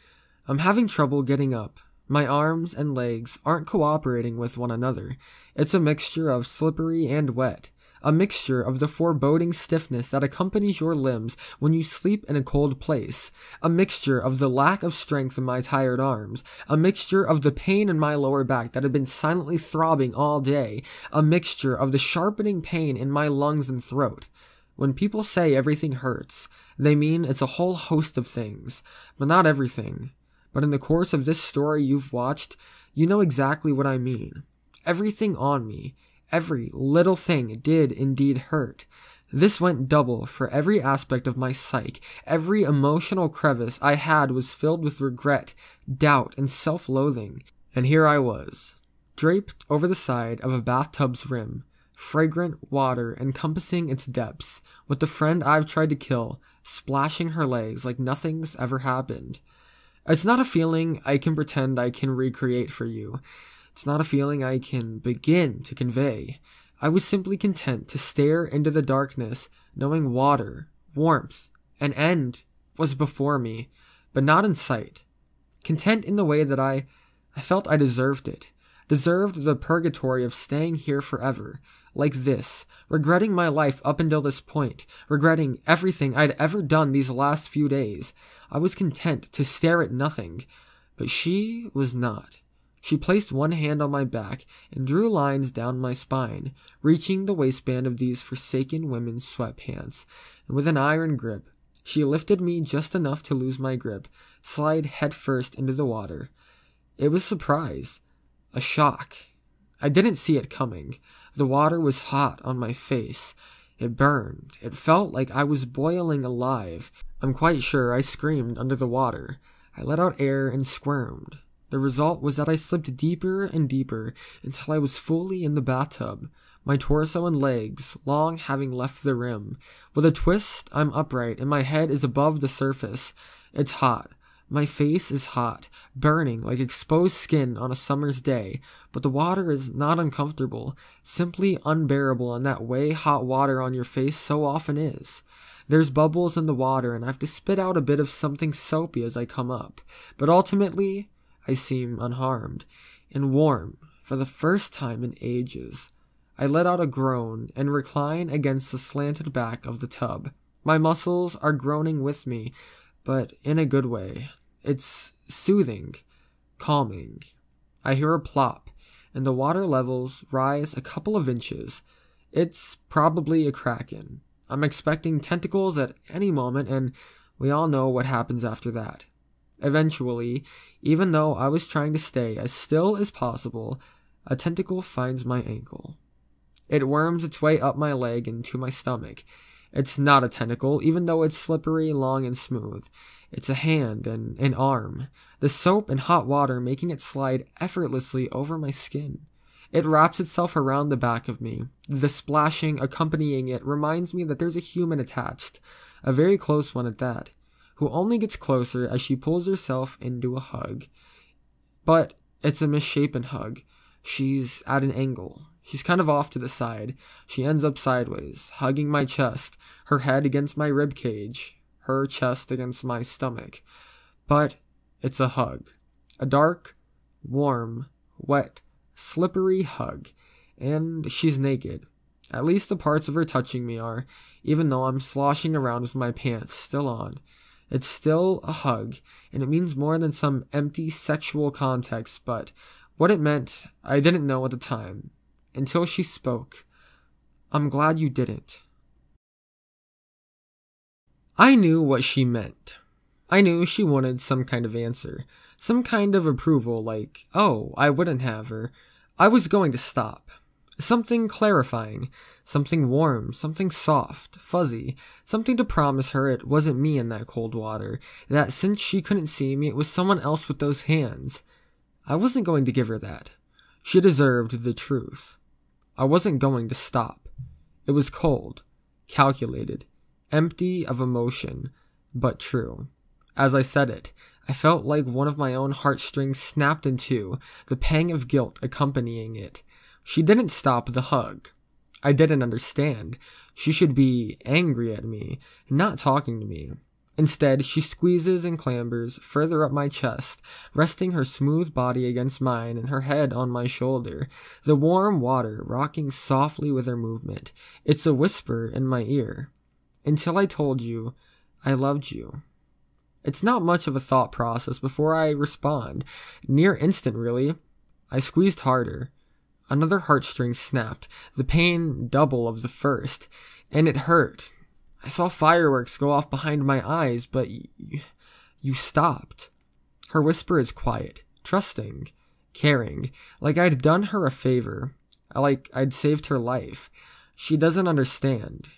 S1: I'm having trouble getting up. My arms and legs aren't cooperating with one another. It's a mixture of slippery and wet. A mixture of the foreboding stiffness that accompanies your limbs when you sleep in a cold place. A mixture of the lack of strength in my tired arms. A mixture of the pain in my lower back that had been silently throbbing all day. A mixture of the sharpening pain in my lungs and throat. When people say everything hurts, they mean it's a whole host of things, but not everything. But in the course of this story you've watched, you know exactly what I mean. Everything on me, every little thing did indeed hurt. This went double for every aspect of my psyche. Every emotional crevice I had was filled with regret, doubt, and self-loathing. And here I was, draped over the side of a bathtub's rim, fragrant water encompassing its depths, with the friend I've tried to kill, splashing her legs like nothing's ever happened. It's not a feeling I can pretend I can recreate for you. It's not a feeling I can begin to convey. I was simply content to stare into the darkness, knowing water, warmth, and end was before me, but not in sight. Content in the way that I felt I deserved it. Deserved the purgatory of staying here forever, like this, regretting my life up until this point, regretting everything I'd ever done these last few days. I was content to stare at nothing, but she was not. She placed one hand on my back and drew lines down my spine, reaching the waistband of these forsaken women's sweatpants, and with an iron grip, she lifted me just enough to lose my grip, slide headfirst into the water. It was surprise, a shock. I didn't see it coming. The water was hot on my face. It burned. It felt like I was boiling alive. I'm quite sure I screamed under the water. I let out air and squirmed. The result was that I slipped deeper and deeper until I was fully in the bathtub, my torso and legs long having left the rim. With a twist, I'm upright and my head is above the surface. It's hot. My face is hot, burning like exposed skin on a summer's day, but the water is not uncomfortable, simply unbearable in that way hot water on your face so often is. There's bubbles in the water and I have to spit out a bit of something soapy as I come up, but ultimately, I seem unharmed and warm for the first time in ages. I let out a groan and recline against the slanted back of the tub. My muscles are groaning with me, but in a good way. It's soothing, calming. I hear a plop, and the water levels rise a couple of inches. It's probably a kraken. I'm expecting tentacles at any moment, and we all know what happens after that. Eventually, even though I was trying to stay as still as possible, a tentacle finds my ankle. It worms its way up my leg and to my stomach. It's not a tentacle, even though it's slippery, long, and smooth. It's a hand and an arm, the soap and hot water making it slide effortlessly over my skin. It wraps itself around the back of me. The splashing accompanying it reminds me that there's a human attached, a very close one at that, who only gets closer as she pulls herself into a hug. But it's a misshapen hug. She's at an angle. She's kind of off to the side. She ends up sideways, hugging my chest, her head against my rib cage, her chest against my stomach. But it's a hug. A dark, warm, wet, slippery hug. And she's naked. At least the parts of her touching me are, even though I'm sloshing around with my pants still on. It's still a hug, and it means more than some empty sexual context, but what it meant, I didn't know at the time. Until she spoke. I'm glad you didn't. I knew what she meant. I knew she wanted some kind of answer. Some kind of approval, like, oh, I wouldn't have, or I was going to stop. Something clarifying, something warm, something soft, fuzzy, something to promise her it wasn't me in that cold water, that since she couldn't see me, it was someone else with those hands. I wasn't going to give her that. She deserved the truth. I wasn't going to stop. It was cold, calculated, empty of emotion, but true. As I said it, I felt like one of my own heartstrings snapped in two, the pang of guilt accompanying it. She didn't stop the hug. I didn't understand. She should be angry at me, not talking to me. Instead, she squeezes and clambers further up my chest, resting her smooth body against mine and her head on my shoulder, the warm water rocking softly with her movement. It's a whisper in my ear. Until I told you, I loved you. It's not much of a thought process before I respond. Near instant, really. I squeezed harder. Another heartstring snapped, the pain double of the first, and it hurt. I saw fireworks go off behind my eyes, but you stopped. Her whisper is quiet, trusting, caring, like I'd done her a favor, like I'd saved her life. She doesn't understand.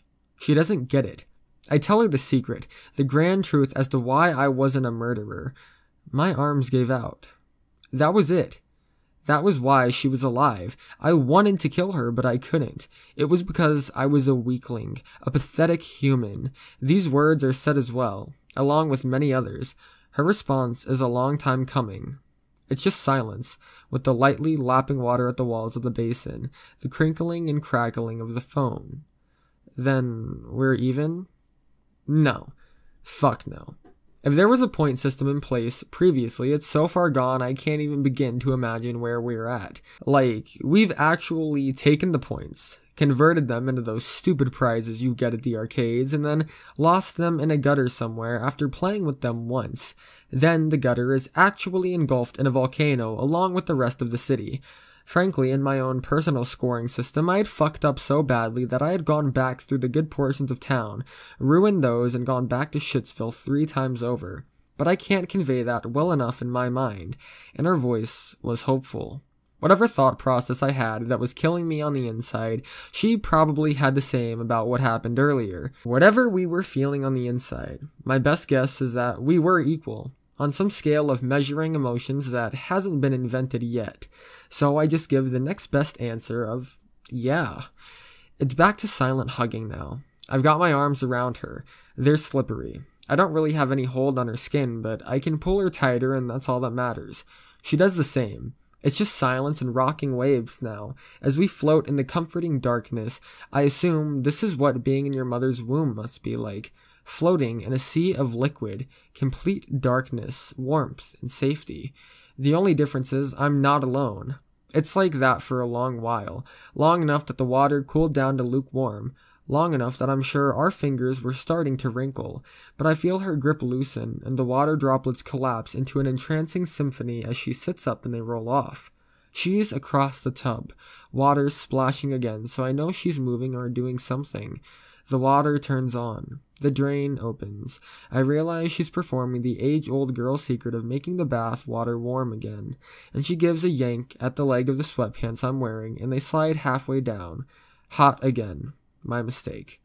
S1: She doesn't get it. I tell her the secret, the grand truth as to why I wasn't a murderer. My arms gave out. That was it. That was why she was alive. I wanted to kill her, but I couldn't. It was because I was a weakling, a pathetic human. These words are said as well, along with many others. Her response is a long time coming. It's just silence, with the lightly lapping water at the walls of the basin, the crinkling and crackling of the foam. Then, we're even? No. Fuck no. If there was a point system in place previously, it's so far gone I can't even begin to imagine where we're at. Like, we've actually taken the points, converted them into those stupid prizes you get at the arcades, and then lost them in a gutter somewhere after playing with them once. Then the gutter is actually engulfed in a volcano along with the rest of the city. Frankly, in my own personal scoring system, I had fucked up so badly that I had gone back through the good portions of town, ruined those, and gone back to Shitsville 3 times over. But I can't convey that well enough in my mind, and her voice was hopeful. Whatever thought process I had that was killing me on the inside, she probably had the same about what happened earlier. Whatever we were feeling on the inside, my best guess is that we were equal, on some scale of measuring emotions that hasn't been invented yet. So I just give the next best answer of, yeah. It's back to silent hugging now. I've got my arms around her. They're slippery. I don't really have any hold on her skin, but I can pull her tighter and that's all that matters. She does the same. It's just silence and rocking waves now. As we float in the comforting darkness, I assume this is what being in your mother's womb must be like. Floating in a sea of liquid, complete darkness, warmth, and safety. The only difference is I'm not alone. It's like that for a long while, long enough that the water cooled down to lukewarm, long enough that I'm sure our fingers were starting to wrinkle, but I feel her grip loosen and the water droplets collapse into an entrancing symphony as she sits up and they roll off. She's across the tub, water splashing again, so I know she's moving or doing something. The water turns on. The drain opens. I realize she's performing the age-old girl secret of making the bath water warm again, and she gives a yank at the leg of the sweatpants I'm wearing, and they slide halfway down. Hot again. My mistake.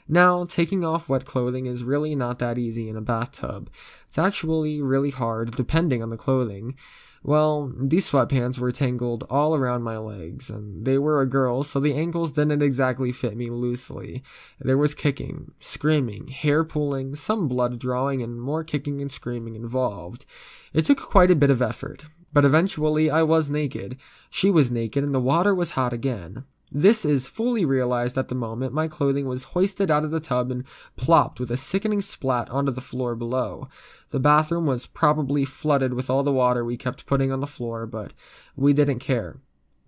S1: Now, taking off wet clothing is really not that easy in a bathtub. It's actually really hard, depending on the clothing. Well, these sweatpants were tangled all around my legs, and they were a girl, so the ankles didn't exactly fit me loosely. There was kicking, screaming, hair pulling, some blood drawing, and more kicking and screaming involved. It took quite a bit of effort, but eventually I was naked. She was naked, and the water was hot again. This is fully realized at the moment my clothing was hoisted out of the tub and plopped with a sickening splat onto the floor below. The bathroom was probably flooded with all the water we kept putting on the floor, but we didn't care.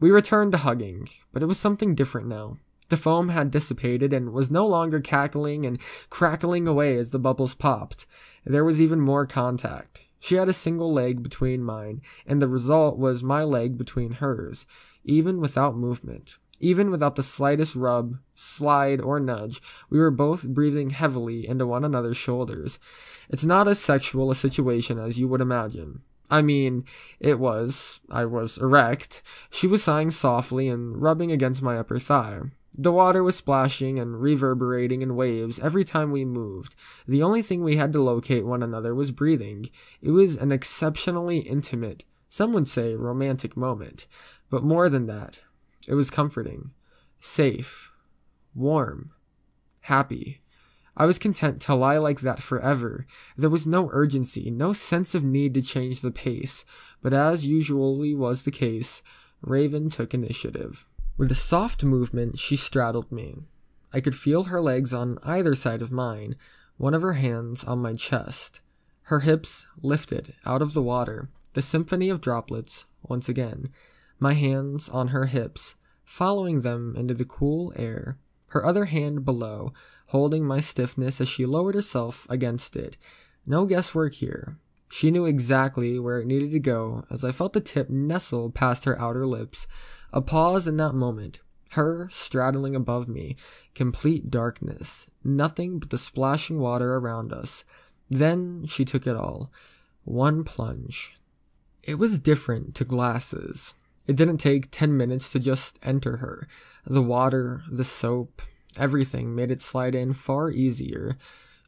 S1: We returned to hugging, but it was something different now. The foam had dissipated and was no longer cackling and crackling away as the bubbles popped. There was even more contact. She had a single leg between mine, and the result was my leg between hers, even without movement. Even without the slightest rub, slide, or nudge, we were both breathing heavily into one another's shoulders. It's not as sexual a situation as you would imagine. I mean, it was. I was erect. She was sighing softly and rubbing against my upper thigh. The water was splashing and reverberating in waves every time we moved. The only thing we had to locate one another was breathing. It was an exceptionally intimate, some would say romantic moment. But more than that, it was comforting, safe, warm, happy. I was content to lie like that forever. There was no urgency, no sense of need to change the pace, but as usually was the case, Raven took initiative. With a soft movement, she straddled me. I could feel her legs on either side of mine, one of her hands on my chest. Her hips lifted out of the water, the symphony of droplets once again. My hands on her hips, following them into the cool air, her other hand below, holding my stiffness as she lowered herself against it. No guesswork here. She knew exactly where it needed to go as I felt the tip nestle past her outer lips. A pause in that moment, her straddling above me, complete darkness, nothing but the splashing water around us. Then she took it all. One plunge. It was different to glasses. It didn't take 10 minutes to just enter her. The water, the soap, everything made it slide in far easier.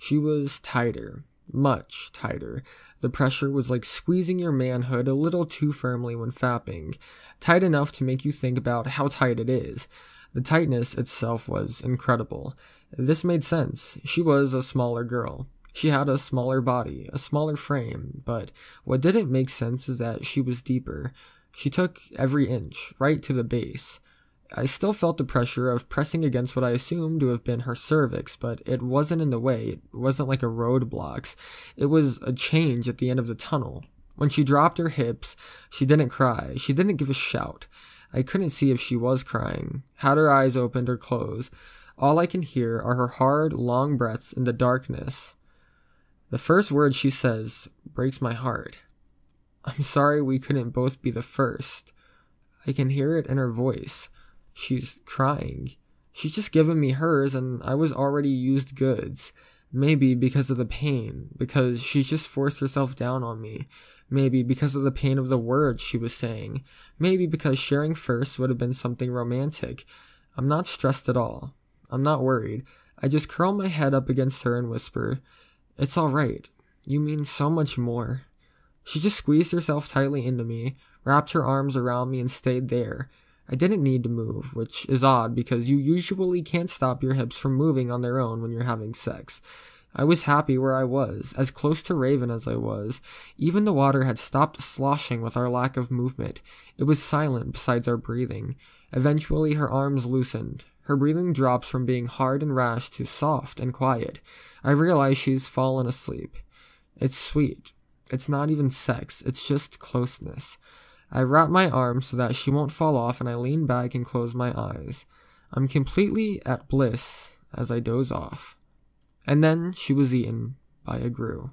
S1: She was tighter, much tighter. The pressure was like squeezing your manhood a little too firmly when fapping, tight enough to make you think about how tight it is. The tightness itself was incredible. This made sense. She was a smaller girl. She had a smaller body, a smaller frame, but what didn't make sense is that she was deeper. She took every inch, right to the base. I still felt the pressure of pressing against what I assumed to have been her cervix, but it wasn't in the way. It wasn't like a roadblocks. It was a change at the end of the tunnel. When she dropped her hips, she didn't cry. She didn't give a shout. I couldn't see if she was crying, had her eyes opened or closed. All I can hear are her hard, long breaths in the darkness. The first word she says breaks my heart. I'm sorry we couldn't both be the first. I can hear it in her voice. She's crying. She's just given me hers and I was already used goods. Maybe because of the pain, because she's just forced herself down on me. Maybe because of the pain of the words she was saying. Maybe because sharing first would have been something romantic. I'm not stressed at all. I'm not worried. I just curl my head up against her and whisper, "It's all right. You mean so much more." She just squeezed herself tightly into me, wrapped her arms around me and stayed there. I didn't need to move, which is odd because you usually can't stop your hips from moving on their own when you're having sex. I was happy where I was, as close to Raven as I was. Even the water had stopped sloshing with our lack of movement. It was silent besides our breathing. Eventually her arms loosened. Her breathing drops from being hard and rash to soft and quiet. I realize she's fallen asleep. It's sweet. It's not even sex, it's just closeness. I wrap my arm so that she won't fall off, and I lean back and close my eyes. I'm completely at bliss as I doze off. And then she was eaten by a grue.